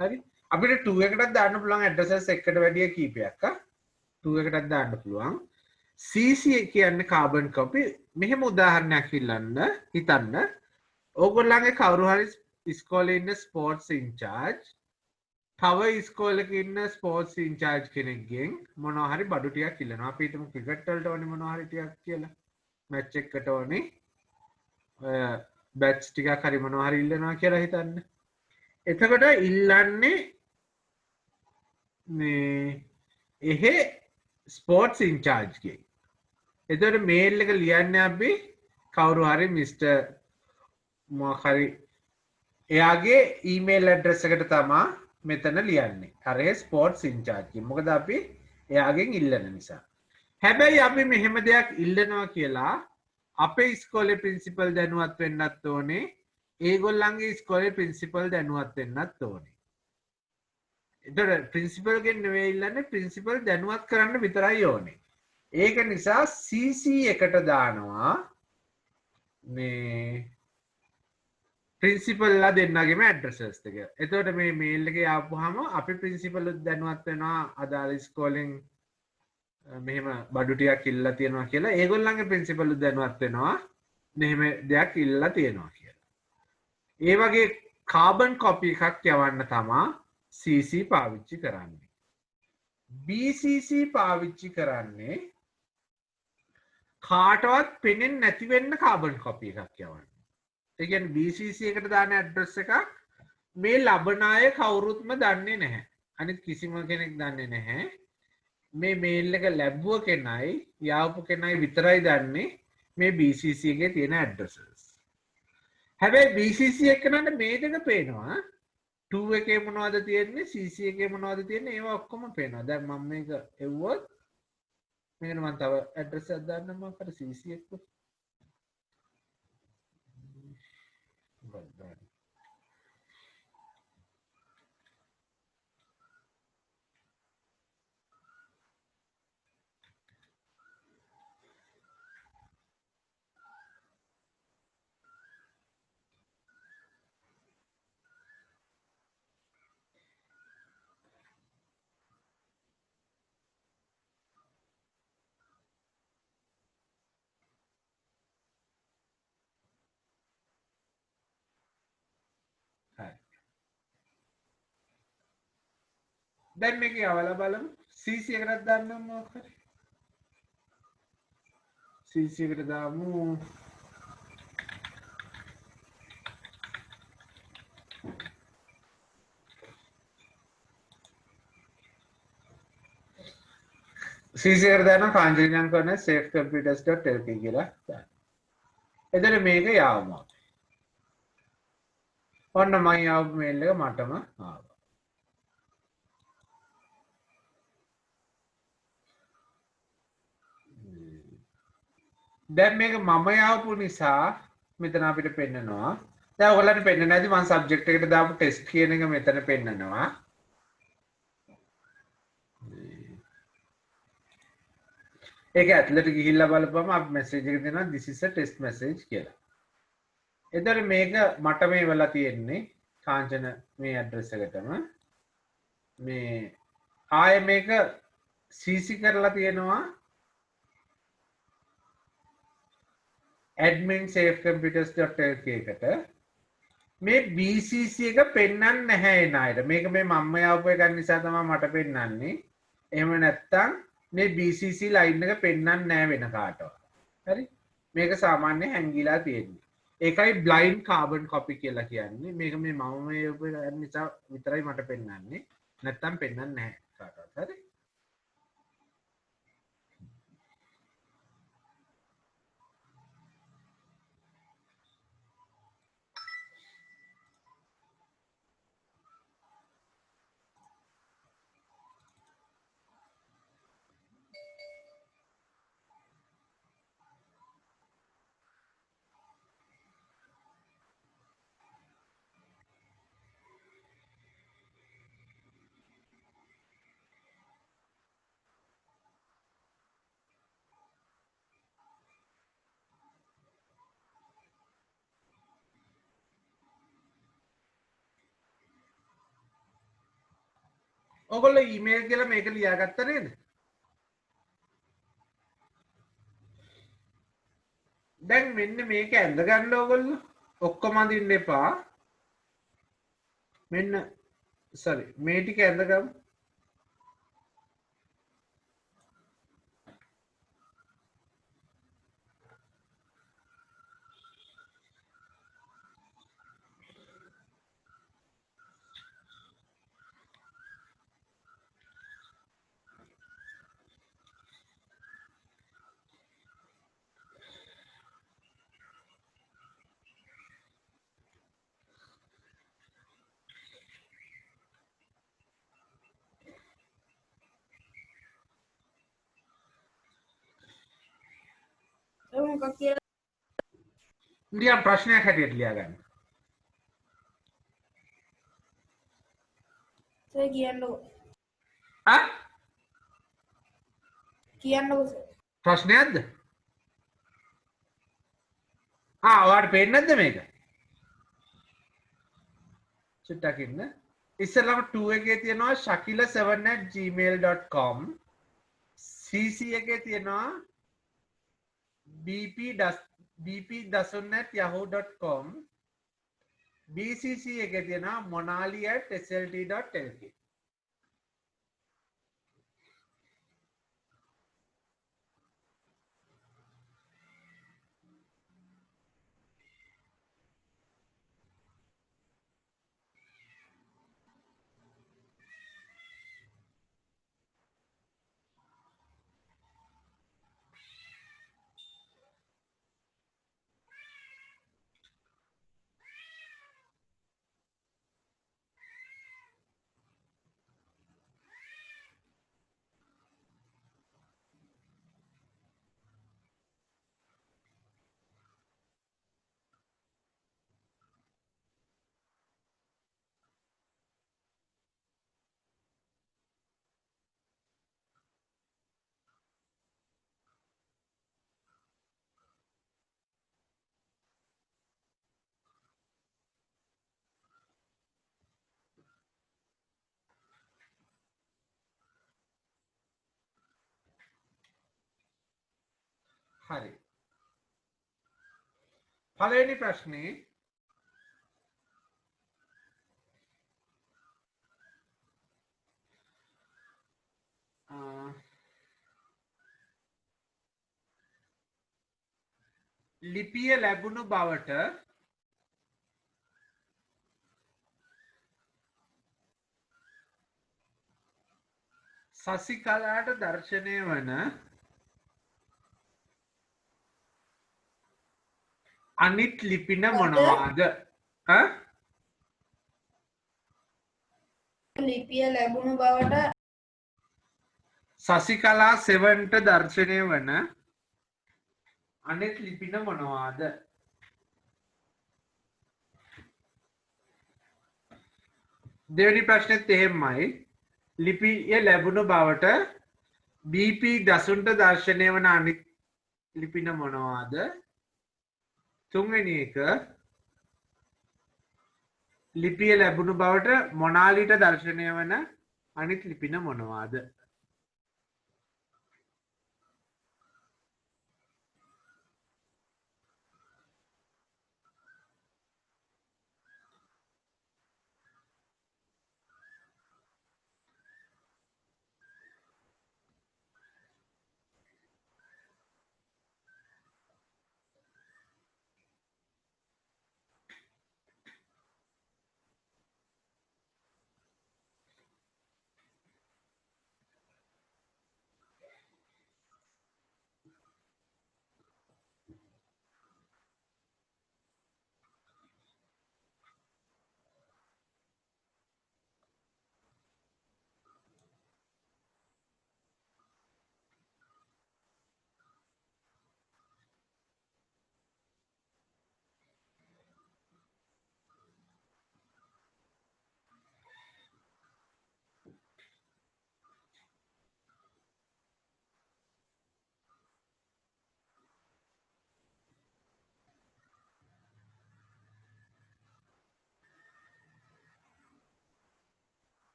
හරි අපිට 2 එකටත් දාන්න පුළුවන් ඇඩ්‍රසස් එකකට වැඩිය කීපයක් 2 එකටත් දාන්න පුළුවන් CC කියන්නේ කාබන් කොපි මෙහෙම උදාහරණයක් හිතන්න ඕගොල්ලන්ගේ කවුරු හරි ඉස්කෝලේ ඉන්න ස්පෝර්ට්ස් ඉන්චාර්ජ් තව ඉස්කෝලේක ඉන්න ස්පෝර්ට්ස් ඉන්චාර්ජ් කෙනෙක්ගෙන් මොනවා හරි බඩු ටිකක් ඉල්ලනවා. අපි හිතමු ක්‍රිකට් වලට ඕනේ මොනවා හරි ටිකක් කියලා. මැච් එකකට ඕනේ බැට්ස් ටිකක් හරි මොනවා හරි ඉල්ලනවා කියලා හිතන්න. එතකොට ඉල්ලන්නේ මේ එහෙ ස්පෝර්ට්ස් ඉන්චාර්ජ්ගෙන්. එතකොට මේල් එක ලියන්නේ අපි කවුරු හරි මිස්ටර් මොකක් හරි එයාගේ ඊමේල් ඇඩ්‍රස් එකට තමයි මෙතන ලියන්නේ අර ස්පෝර්ට්ස් ඉන්චාර්ජ් එක. මොකද අපි එයාගෙන් ඉල්ලන නිසා. හැබැයි අපි මෙහෙම දෙයක් ඉල්ලනවා කියලා අපේ ඉස්කෝලේ ප්‍රින්සිපල් දැනුවත් වෙන්නත් ඕනේ. ඒගොල්ලන්ගේ ඉස්කෝලේ ප්‍රින්සිපල් දැනුවත් වෙන්නත් ඕනේ. ඒතර ප්‍රින්සිපල් ගෙන් නෙවෙයි ඉල්ලන්නේ ප්‍රින්සිපල් දැනුවත් කරන්න විතරයි ඕනේ. ඒක නිසා CC එකට දානවා මේ ප්‍රින්සිපල්ලා දෙන්නගේම ඇඩ්‍රසස් එක. එතකොට මේ මේල් එකේ ආපුවාම අපි ප්‍රින්සිපල්ලුත් දැනුවත් වෙනවා අදාළ ඉස්කෝලෙන් මෙහෙම බඩු ටිකක් ඉල්ලලා තියෙනවා කියලා. ඒගොල්ලන්ගේ ප්‍රින්සිපල්ලුත් දැනුවත් වෙනවා මෙහෙම දෙයක් ඉල්ලලා තියෙනවා කියලා. ඒ වගේ කාබන් කොපි එකක් යවන්න තමයි CC පාවිච්චි කරන්නේ. BCC පාවිච්චි කරන්නේ කාටවත් පෙනෙන්නේ නැති වෙන්න කාබන් කොපි එකක් යවන්න. ඒ කියන්නේ BCC එකට දාන ඇඩ්‍රස් එකක් මේ ලබන අය කවුරුත්ම දන්නේ නැහැ. අනිත් කිසිම කෙනෙක් දන්නේ නැහැ. මේ මේල් එක ලැබුව කෙනයි යාපු කෙනයි විතරයි දන්නේ මේ BCC එකේ තියෙන ඇඩ්‍රසස්. හැබැයි BCC එකනට මේ දෙක පේනවා. 2 එකේ මොනවද තියෙන්නේ CC එකේ මොනවද තියෙන්නේ ඒවා ඔක්කොම පේනවා. දැන් මම මේක එව්වොත් මේකට මම තව ඇඩ්‍රස් එකක් දාන්නම් මම අර CC එක්ක. දැන් මේක යවලා බලමු CC එකකට දාන්නම් මොකක් හරි CC එකට දාමු CC එකට දානවා කාංජලිනම් කරන safecomputers.lk කියලා දාන්න. එතන මේක යවමු. ඔන්න මම යවපු මේල් එක මටම ආවා. දැන් මේක මම යවපු නිසා මෙතන අපිට පෙන්නනවා. දැන් ඔයගොල්ලන්ට පෙන්නන්නේ නැති මම සබ්ජෙක්ට් එකට දාපු ටෙස්ට් කියන එක මෙතන පෙන්නනවා. ඒක ඇතුළට ගිහිල්ලා බලපුවම අපි මැසේජ් එක දෙනවා this is a test message කියලා. එතකොට මේක මට මේ වෙලා තියෙන්නේ කාංචන මේ ඇඩ්‍රස් එකටම. මේ ආය මේක CC කරලා තියෙනවා admin.safecomputers.lk එකට මේ BCC එක පෙන්වන්න නැහැ එන අයට. මේක මේ මම්ම යවපු එකක් නිසා තමයි මට පෙන්වන්නේ. එහෙම නැත්තම් මේ BCC ලයින් එක පෙන්වන්න නැහැ වෙන කාටවත්. හරි? මේක සාමාන්‍ය හැංගිලා තියෙන්නේ. ඒකයි බ්ලයින්ඩ් කාබන් කොපි කියලා කියන්නේ. මේක මේ මම මේ යවපු එක නිසා විතරයි මට පෙන්වන්නේ. නැත්තම් පෙන්වන්නේ නැහැ කාටවත්. හරි? ඔයගොල්ලෝ ඊමේල් කියලා මේක ලියාගත්ත නේද? දැන් මෙන්න මේක ඇඳ ගන්න ඕගොල්ලෝ ඔක්කොම අඳින්න එපා. මෙන්න sorry මේ ටික ඇඳ ගමු. සර් මොකක් කියලා නිකන් ප්‍රශ්නයක් හැටියට ලියා ගන්න. සර් කියන්නකෝ. ආ කියන්නකෝ සර්. ප්‍රශ්නයක්ද? ඔයාලට පේන්නේ නැද්ද මේක? චුට්ටක් ඉන්න. ඉස්සෙල්ලාම 2 එකේ තියෙනවා shakila7@gmail.com. CC එකේ තියෙනවා bp.dasun@yahoo.com. BCC එකේ තියෙනවා monali@slt.lk. හරි. පළවෙනි ප්‍රශ්නේ ලිපිය ලැබුණු බවට සසිකලාට දර්ශනය වන අනිත් ලිපින මොනවාද? ලිපිය ලැබුණු බවට සසිකලා 7ට දර්ශනය වන අනිත් ලිපින මොනවාද? දෙවෙනි ප්‍රශ්නෙත් එහෙමයි. ලිපිය ලැබුණු බවට BP දසුන්ට දර්ශනය වන අනිත් ලිපින මොනවාද? තුන්වෙනි එක ලිපිය ලැබුණු බවට මොනාලිට දර්ශනය වන අනිත් ලිපින මොනවාද?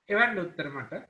එවන්න උත්තර මට.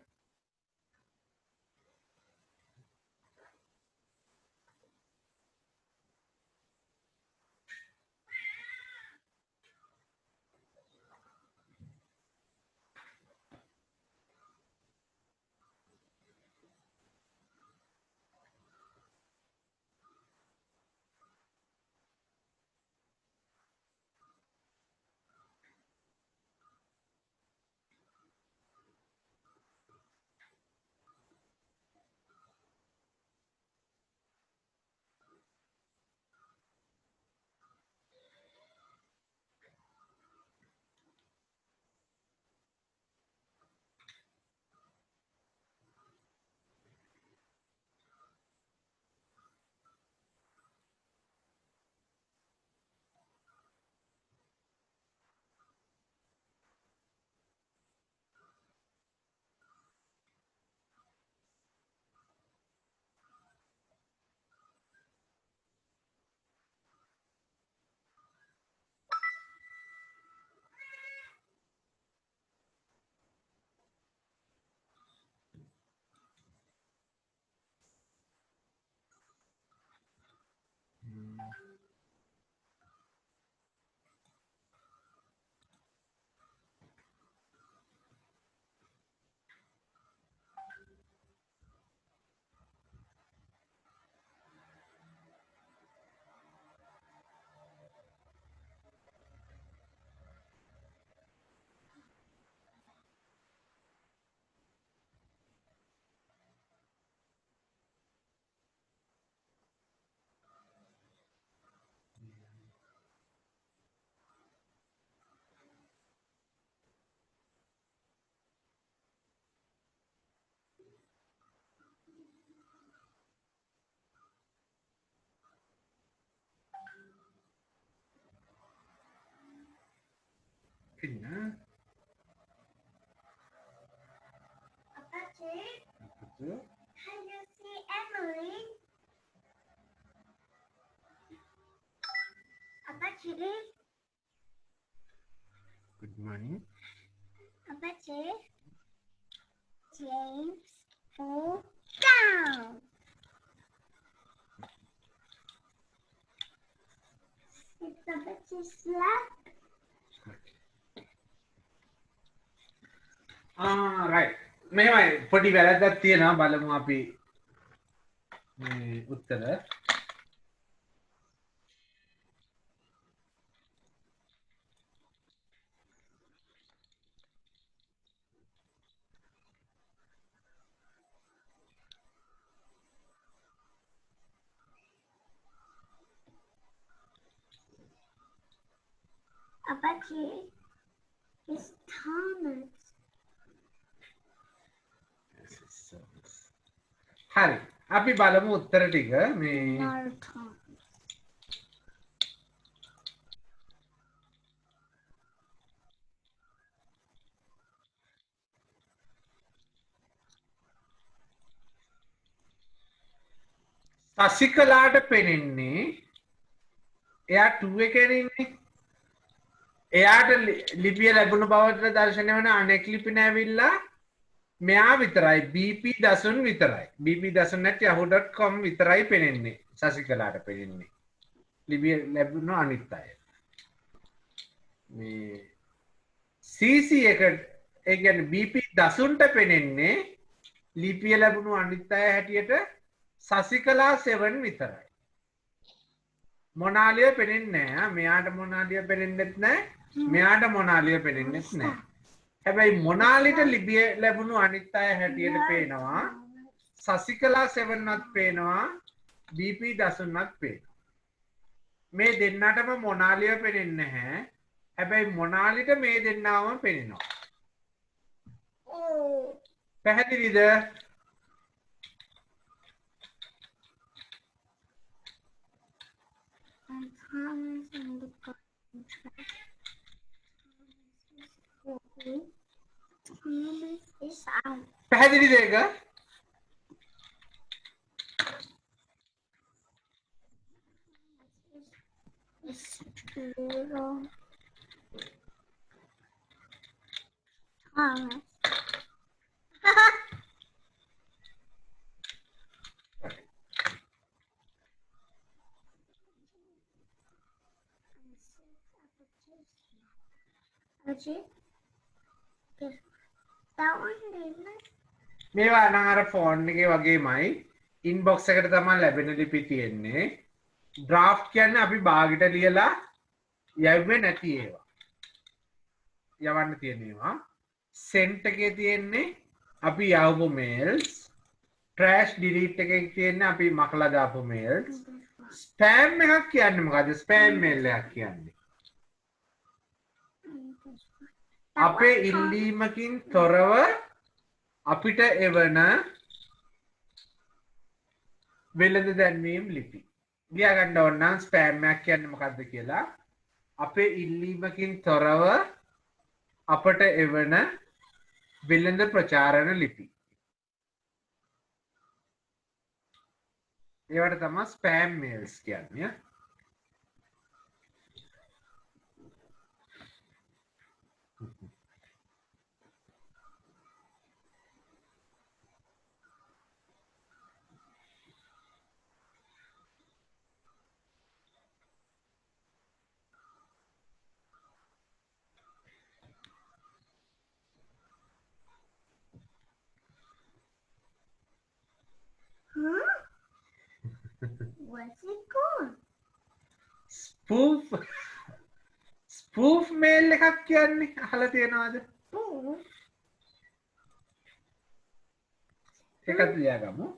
ඉන්න. Apache, අපිට can you see Emily? Apache, good morning. Apache, James, fall down. It's Apache slap. Right. මෙහෙමයි පොඩි වැරද්දක් තියෙනවා බලමු අපි මේ උත්තර. Apache is Thomas. Yes, so හරි අපි බලමු උත්තර ටික මේ Naruto. සසිකලාට පෙනෙන්නේ එයා 2 එකේ ඉන්නේ එයාට ලිපිය ලැබුණු බවට දර්ශනය වන අනෙක් ලිපි නැවිල්ලා මෙයා විතරයි BP දසුන් විතරයි BP දසුන් නැති yahoo.com විතරයි පෙනෙන්නේ සසිකලාට පෙනෙන්නේ ලිපිය ලැබුණු අනිත් අය මේ CC එක ඒ කියන්නේ BP දසුන්ට පෙනෙන්නේ ලිපිය ලැබුණු අනිත් අය හැටියට සසිකලා 7 විතරයි මොනාලිය පෙනෙන්නේ නැහැ මෙයාට මොනාලිය පෙනෙන්නෙත් නැහැ මෙයාට මොනාලිය පෙනෙන්නෙත් නැහැ හැබැයි මොනාලිට ලිපිය ලැබුණු අනිත් අය හැටියට පේනවා සසිකලා 7වත් පේනවා BP දසුන්වත් පේනවා මේ දෙන්නටම මොනාලිය පෙනෙන්නේ නැහැ හැබැයි මොනාලිට මේ දෙන්නාම පෙනෙනවා පැහැදිලිද And Thomas and the contract. Thomas is out. පැහැදිලිද ඒක It's little Thomas. Archie? That one, didn't it? මේවා නම් අර ෆෝන් එකේ වගේමයි ඉන්බොක්ස් එකට තමයි ලැබෙන ලිපි තියෙන්නේ ඩ්‍රාෆ්ට් කියන්නේ අපි බාගෙට ලියලා යවුවේ නැති ඒවා යවන්න තියෙන ඒවා සෙන්ට් එකේ තියෙන්නේ අපි යවපු මේල්ස් ට්‍රෑෂ් ඩිලීට් එකේ තියෙන්නේ අපි මකලා දාපු මේල්ස් ස්පෑම් එකක් කියන්නේ මොකද්ද ස්පෑම් මේල් එකක් කියන්නේ අපේ ඉල්ලීමකින් තොරව අපිට එවන වෙළඳ දැන්වීම් ලිපි ලියා ගන්න ඕන නම් ස්පෑම් එකක් කියන්නේ මොකද්ද කියලා අපේ ඉල්ලීමකින් තොරව අපට එවන වෙළඳ ප්‍රචාරණ ලිපි ඒවට තමයි ස්පෑම් මේල්ස් කියන්නේ Huh? What's it called? Spoof mail එකක් කියන්නේ අහලා තියෙනවද Oh, ඒකත් ලියාගමු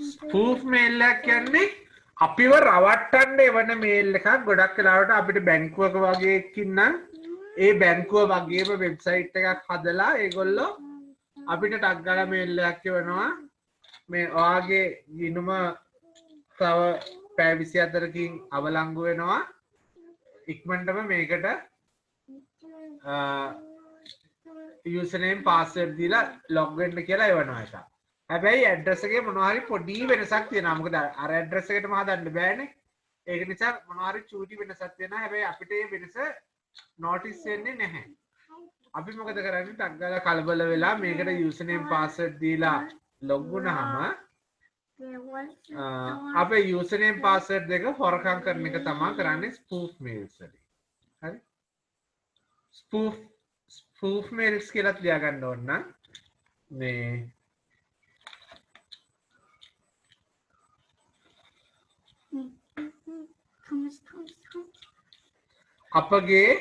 ස්පූෆ් මේල් එකක් කියන්නේ අපිව රවට්ටන්න එවන මේල් එකක් ගොඩක් වෙලාවට අපිට බැංකුවක වගේ එක්කින්නම් ඒ බැංකුව වගේම වෙබ්සයිට් එකක් හදලා ඒගොල්ලෝ අපිට ටක් ගාලා මේල් එකක් එවනවා මේ ඔයාගේ ගිණුම තව පැය 24කින් අවලංගු වෙනවා ඉක්මනටම මේකට username password දීලා log වෙන්න කියලා එවනවා එක. හැබැයි ඇඩ්‍රස් එකේ මොනවා හරි පොඩි වෙනසක් තියෙනවා. මොකද අර ඇඩ්‍රස් එකටම හදන්න බෑනේ. ඒක නිසා මොනවා හරි චූටි වෙනසක් තියෙනවා. හැබැයි අපිට ඒ වෙනස notice වෙන්නේ නැහැ. අපි මොකද කරන්නේ? ටක් ගාලා කලබල වෙලා මේකට username password දීලා log වුණාම there was අපේ username password දෙක හොරකම් කරන එක තමයි කරන්නේ spoof mails වලින්. හරි? spoof mails කියලාත් ලියා ගන්න ඕන නම් මේ අපගේ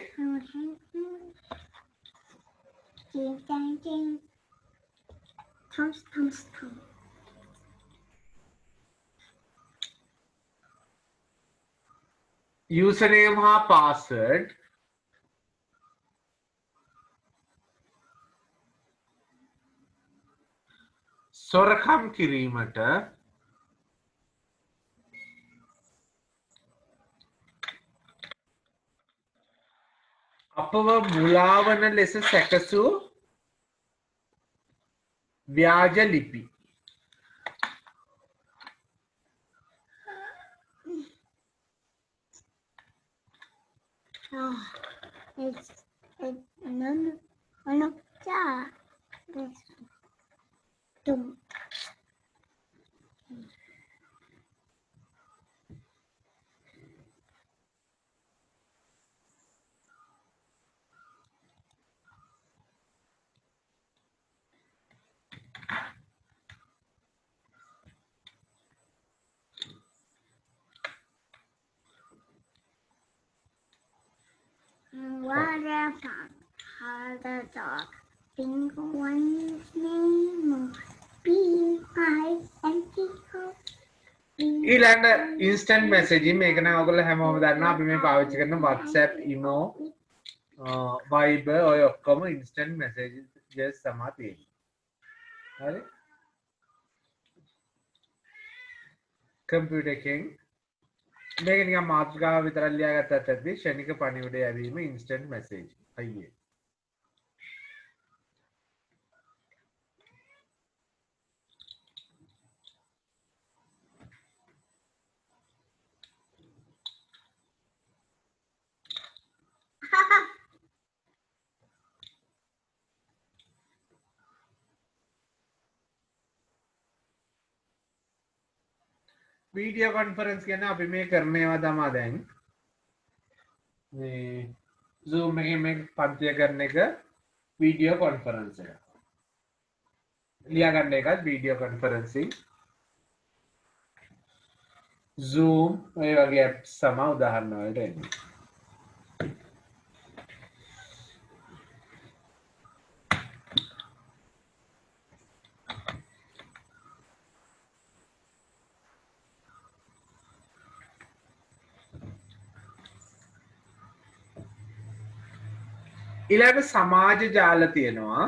username හා password සොරකම් කිරීමට අපව මුලාවන ලෙස සැකසූ ව්‍යාජ ලිපි Oh, it's no, yeah. This two. What a fun. How the dog. Think one's name. P-I-N-T-O. ඊළඟ instant messaging මේක නම් ඔයගොල්ලෝ හැමෝම දන්නවා අපි මේ පාවිච්චි කරන WhatsApp, Imo, Viber ඔය ඔක්කොම instant messages තමයි තියෙන්නේ. හරි? computer එකෙන් මේක නිකන් මාතෘකාව විතරක් ලියාගත්තත් ඇද්දි ෂණික පණිවිඩය යැවීම instant message. අයියේ. වීඩියෝ කොන්ෆරන්ස් කියන අපි මේ කරන ඒවා තමයි දැන් මේ Zoom එකේ මේ පන්තිය කරන එක වීඩියෝ කොන්ෆරන්ස් එක. ලියා ගන්න එකත් වීඩියෝ කොන්ෆරන්සින්. Zoom මේ වගේ apps තමයි උදාහරණ වලට එන්නේ. ඊළඟ සමාජ ජාල තියෙනවා.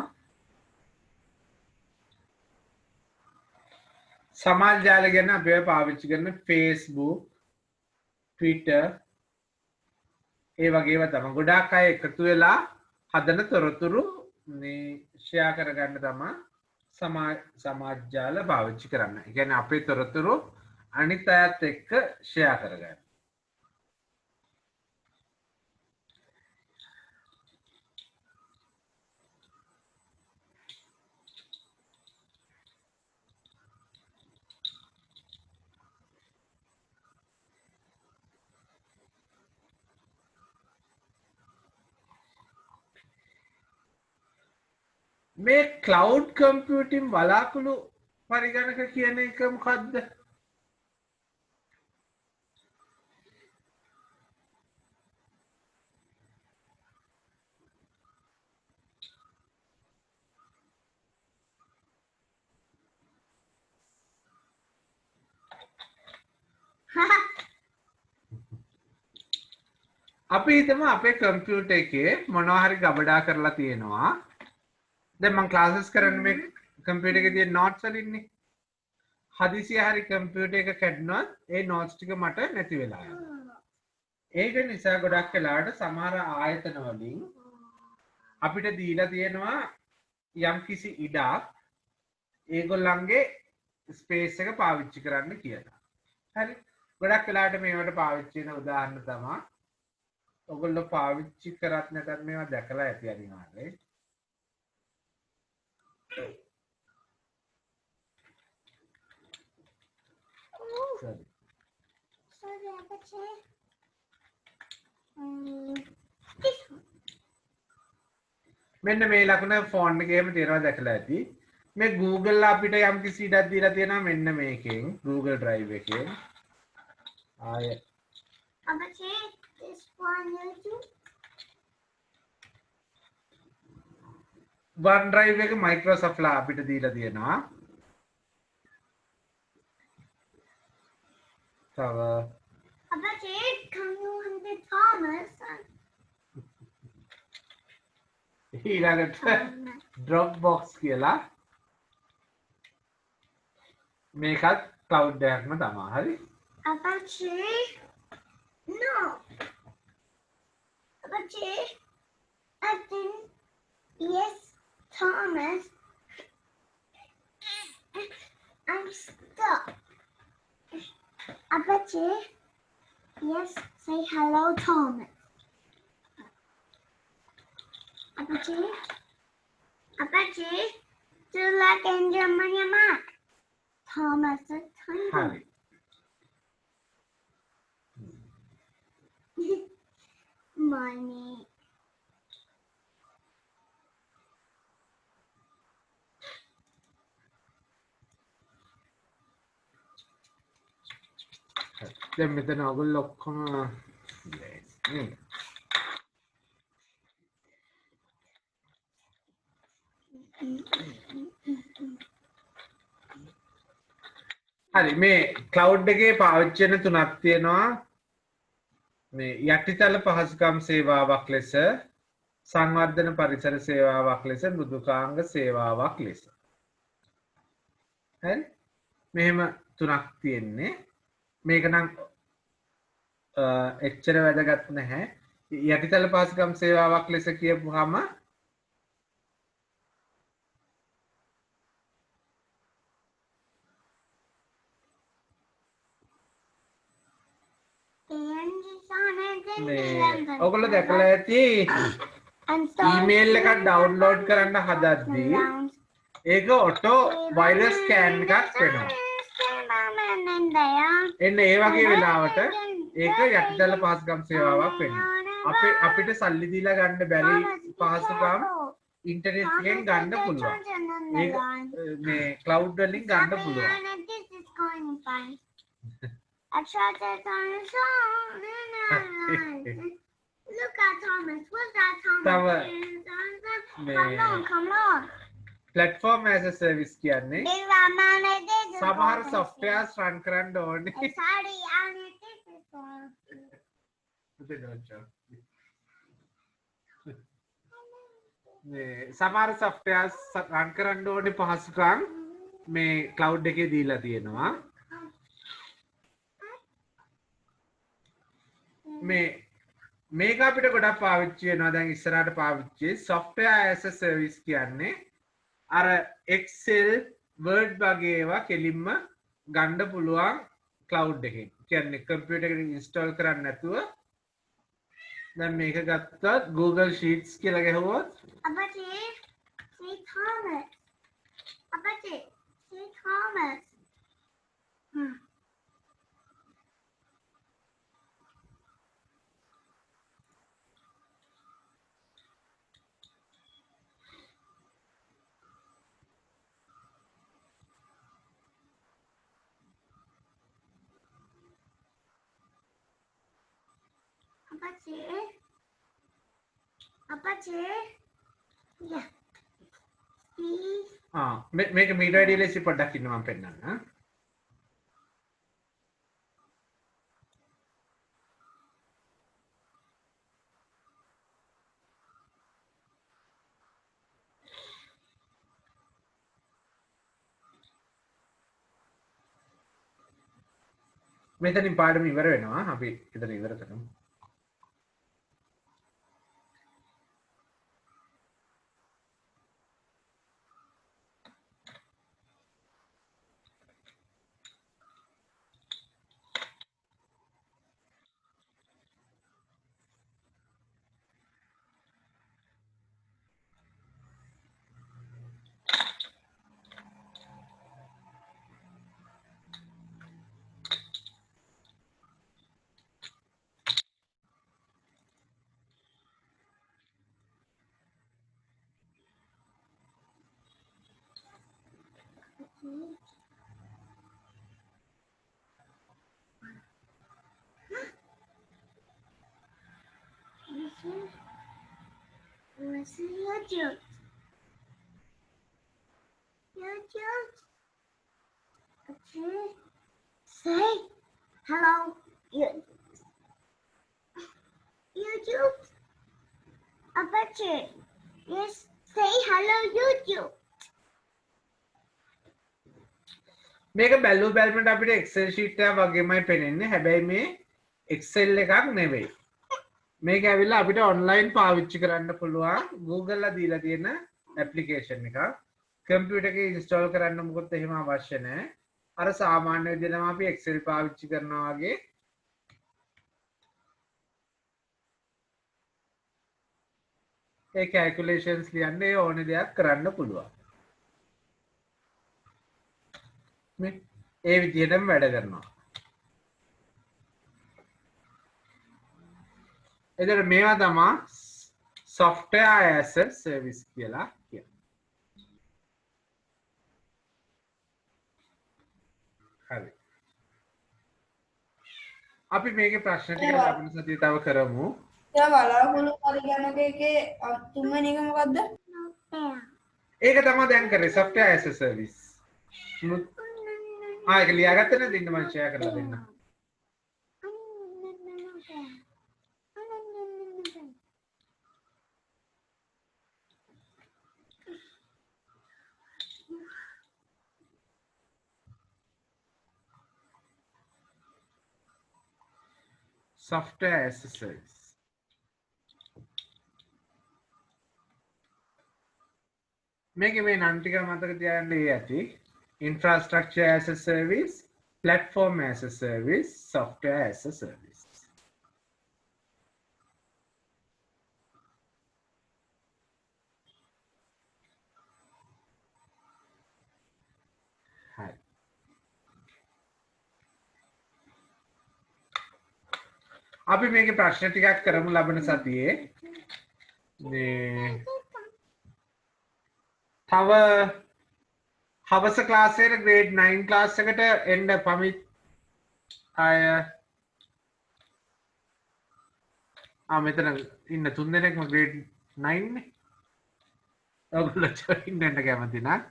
සමාජ ජාල ගැන අපි පාවිච්චි කරන Facebook, Twitter ඒ වගේ ඒවා තමයි. ගොඩාක් අය එකතු වෙලා හදන තොරතුරු මේ ෂෙයා කරගන්න තමයි සමාජ ජාල පාවිච්චි කරන්නේ. ඒ කියන්නේ අපේ තොරතුරු අනිත් අයත් එක්ක ෂෙයා කරගන්න. මේ ක්ලවුඩ් කම්පියුටින් වලාකුළු පරිගණක කියන එක මොකක්ද? අපි හිතමු අපේ කම්පියුටර් එකේ මොනවා හරි ගබඩා කරලා තියෙනවා. දැන් මම ක්ලාසස් කරන්නේ මේ කම්පියුටර් එකේ තියෙන නෝට්ස් වලින්නේ. හදිසියෙ හරි කම්පියුටර් එක කැඩුනොත් ඒ නෝට්ස් ටික මට නැති වෙලා යනවා. ඒක නිසා ගොඩක් වෙලාවට සමහර ආයතන වලින් අපිට දීලා තියෙනවා යම්කිසි ඉඩක් ඒගොල්ලන්ගේ ස්පේස් එක පාවිච්චි කරන්න කියලා. හරි. ගොඩක් වෙලාවට මේවට පාවිච්චි වෙන උදාහරණ තමයි ඔයගොල්ලෝ පාවිච්චි කරත් නැත්නම් මේවා දැකලා ඇති අනිවාර්යයෙන්. Sorry. Sorry, Apache. This one. මෙන්න මේ ලකුණ ෆෝන් එකේම තියෙනවා දැකලා ඇති. මේ Google අපිට යම් කිසි ඉඩක් දීලා තියෙනවා මෙන්න මේකෙන් Google Drive එකෙන්. ආය Apache, this one YouTube. OneDrive එක Microsoft ලා අපිට දීලා තියෙනවා. තව Apache, can you ඊළඟට Thomas. Dropbox කියලා මේකත් cloud එකක්ම තමයි. හරි? Apache? No. Apache? I think yes, Thomas. I'm stuck. Apache? Yes, say hello, Thomas. Apache? Apache? Do you like Angel Money Mark? Thomas is tiny. හරි. Money. දැන් මෙතන ඔයගොල්ලෝ ඔක්කොම හරි මේ ක්ලවුඩ් එකේ පාවිච්චි වෙන තුනක් තියෙනවා මේ යටිතල පහසුකම් සේවාවක් ලෙස සංවර්ධන පරිසර සේවාවක් ලෙස මෘදුකාංග සේවාවක් ලෙස හරි මෙහෙම තුනක් තියෙන්නේ මේක නම් එච්චර වැදගත් නැහැ යටිතල පහසුකම් සේවාවක් ලෙස කියපුවාම ඔයගොල්ලෝ දැකලා ඇති ඊමේල් එකක් ඩවුන්ලෝඩ් කරන්න හදද්දී ඒක ඔටෝ වෛරස් ස්කෑන් එකක් වෙනවා එන්න ඒ වගේ වෙලාවට ඒක යටිතල පහසුකම් සේවාවක් වෙනවා අපිට සල්ලි දීලා ගන්න බැරි පහසුකම් ඉන්ටර්නෙට් එකෙන් ගන්න පුළුවන් ඒක මේ ක්ලවුඩ් වලින් ගන්න පුළුවන් I tried that on the song. Look at Thomas. What's that, Thomas? Come on, come on. Platform as a service කියන්නේ සමහර softwares run කරන්න ඕනේ. Sorry, සමහර softwares run කරන්න ඕනේ පහසුකම් මේ cloud එකේ දීලා තියෙනවා. මේක අපිට ගොඩක් පාවිච්චි වෙනවා දැන් ඉස්සරහට පාවිච්චි software as a service කියන්නේ අර Excel Word වගේ ඒවා කෙලින්ම ගන්න පුළුවන් cloud එකෙන්. කියන්නේ කම්පියුටර් එකකින් install කරන්න නැතුව දැන් මේක ගත්තොත් Google Sheets කියලා ගහුවොත් Apache, say Thomas. Apache, say Thomas. Apache, yeah. මේක මීට වැඩිය ලේසි පොඩ්ඩක් ඉන්න මම පෙන්නන්න. මෙතනින් පාඩම ඉවර වෙනවා. අපි එතන ඉවර කරමු. Listen, you're cute. You're cute. Okay. Say hello. You're cute. Apache. Yes, say hello YouTube. මේක බැලුව බැලමට අපිට Excel sheet එකක් වගේමයි පෙනෙන්නේ. හැබැයි මේ Excel එකක් නෙවෙයි. මේක ඇවිල්ලා අපිට online පාවිච්චි කරන්න පුළුවන් Google ලා දීලා තියෙන application එකක්. කම්පියුටර් එකේ install කරන්න මොකොත් එහෙම අවශ්‍ය නැහැ. අර සාමාන්‍ය විදිහටම අපි Excel පාවිච්චි කරනවා වගේ ඒ calculations ලියන්න ඒ ඕනේ දෙයක් කරන්න පුළුවන්. මේ ඒ විදිහටම වැඩ කරනවා. එතකොට මේවා තමයි software as a service කියලා කියන්නේ. හරි. අපි මේකේ ප්‍රශ්න ටික අපිට සතිය තව කරමු. එයා බලාපොරොත්තු පරිගණක එකේ තුන්වෙනි එක මොකද්ද? ඒක තමයි දැන් කරේ software as a service. ඒක ලියාගත්තේ නැද්ද? ඉන්න මම share කරලා දෙන්න. Software as a service. මේකේ මේ නම් ටික මතක තියාගන්න ඇති. Infrastructure as a service, platform as a service, software as a service. Hi. අපි මේකේ ප්‍රශ්න ටිකක් කරමු ලබන සතියේ. මේ තව හවස ක්ලාස් එකට grade 9 ක්ලාස් එකට එන්න පමිත් අය මෙතන ඉන්න තුන් දෙනෙක්ම grade 9 නේ. ඔයගොල්ලෝ join වෙන්න කැමති නම්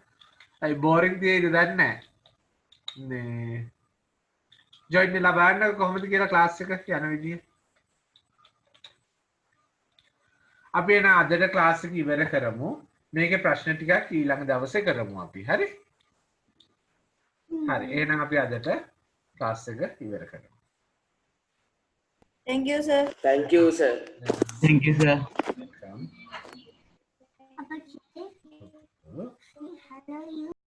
අයි boring තියෙයිද දන්නේ නැහැ. මේ join වෙලා බලන්න කොහොමද කියලා ක්ලාස් එක යන විදිය. අපි එන අදට ක්ලාස් එක ඉවර කරමු. මේකේ ප්‍රශ්න ටිකක් ඊළඟ දවසේ කරමු අපි. හරි? හරි. එහෙනම් අපි අදට ක්ලාස් එක ඉවර කරමු. Thank you sir. Thank you, sir. Thank you, sir. Welcome. Say hello YouTube.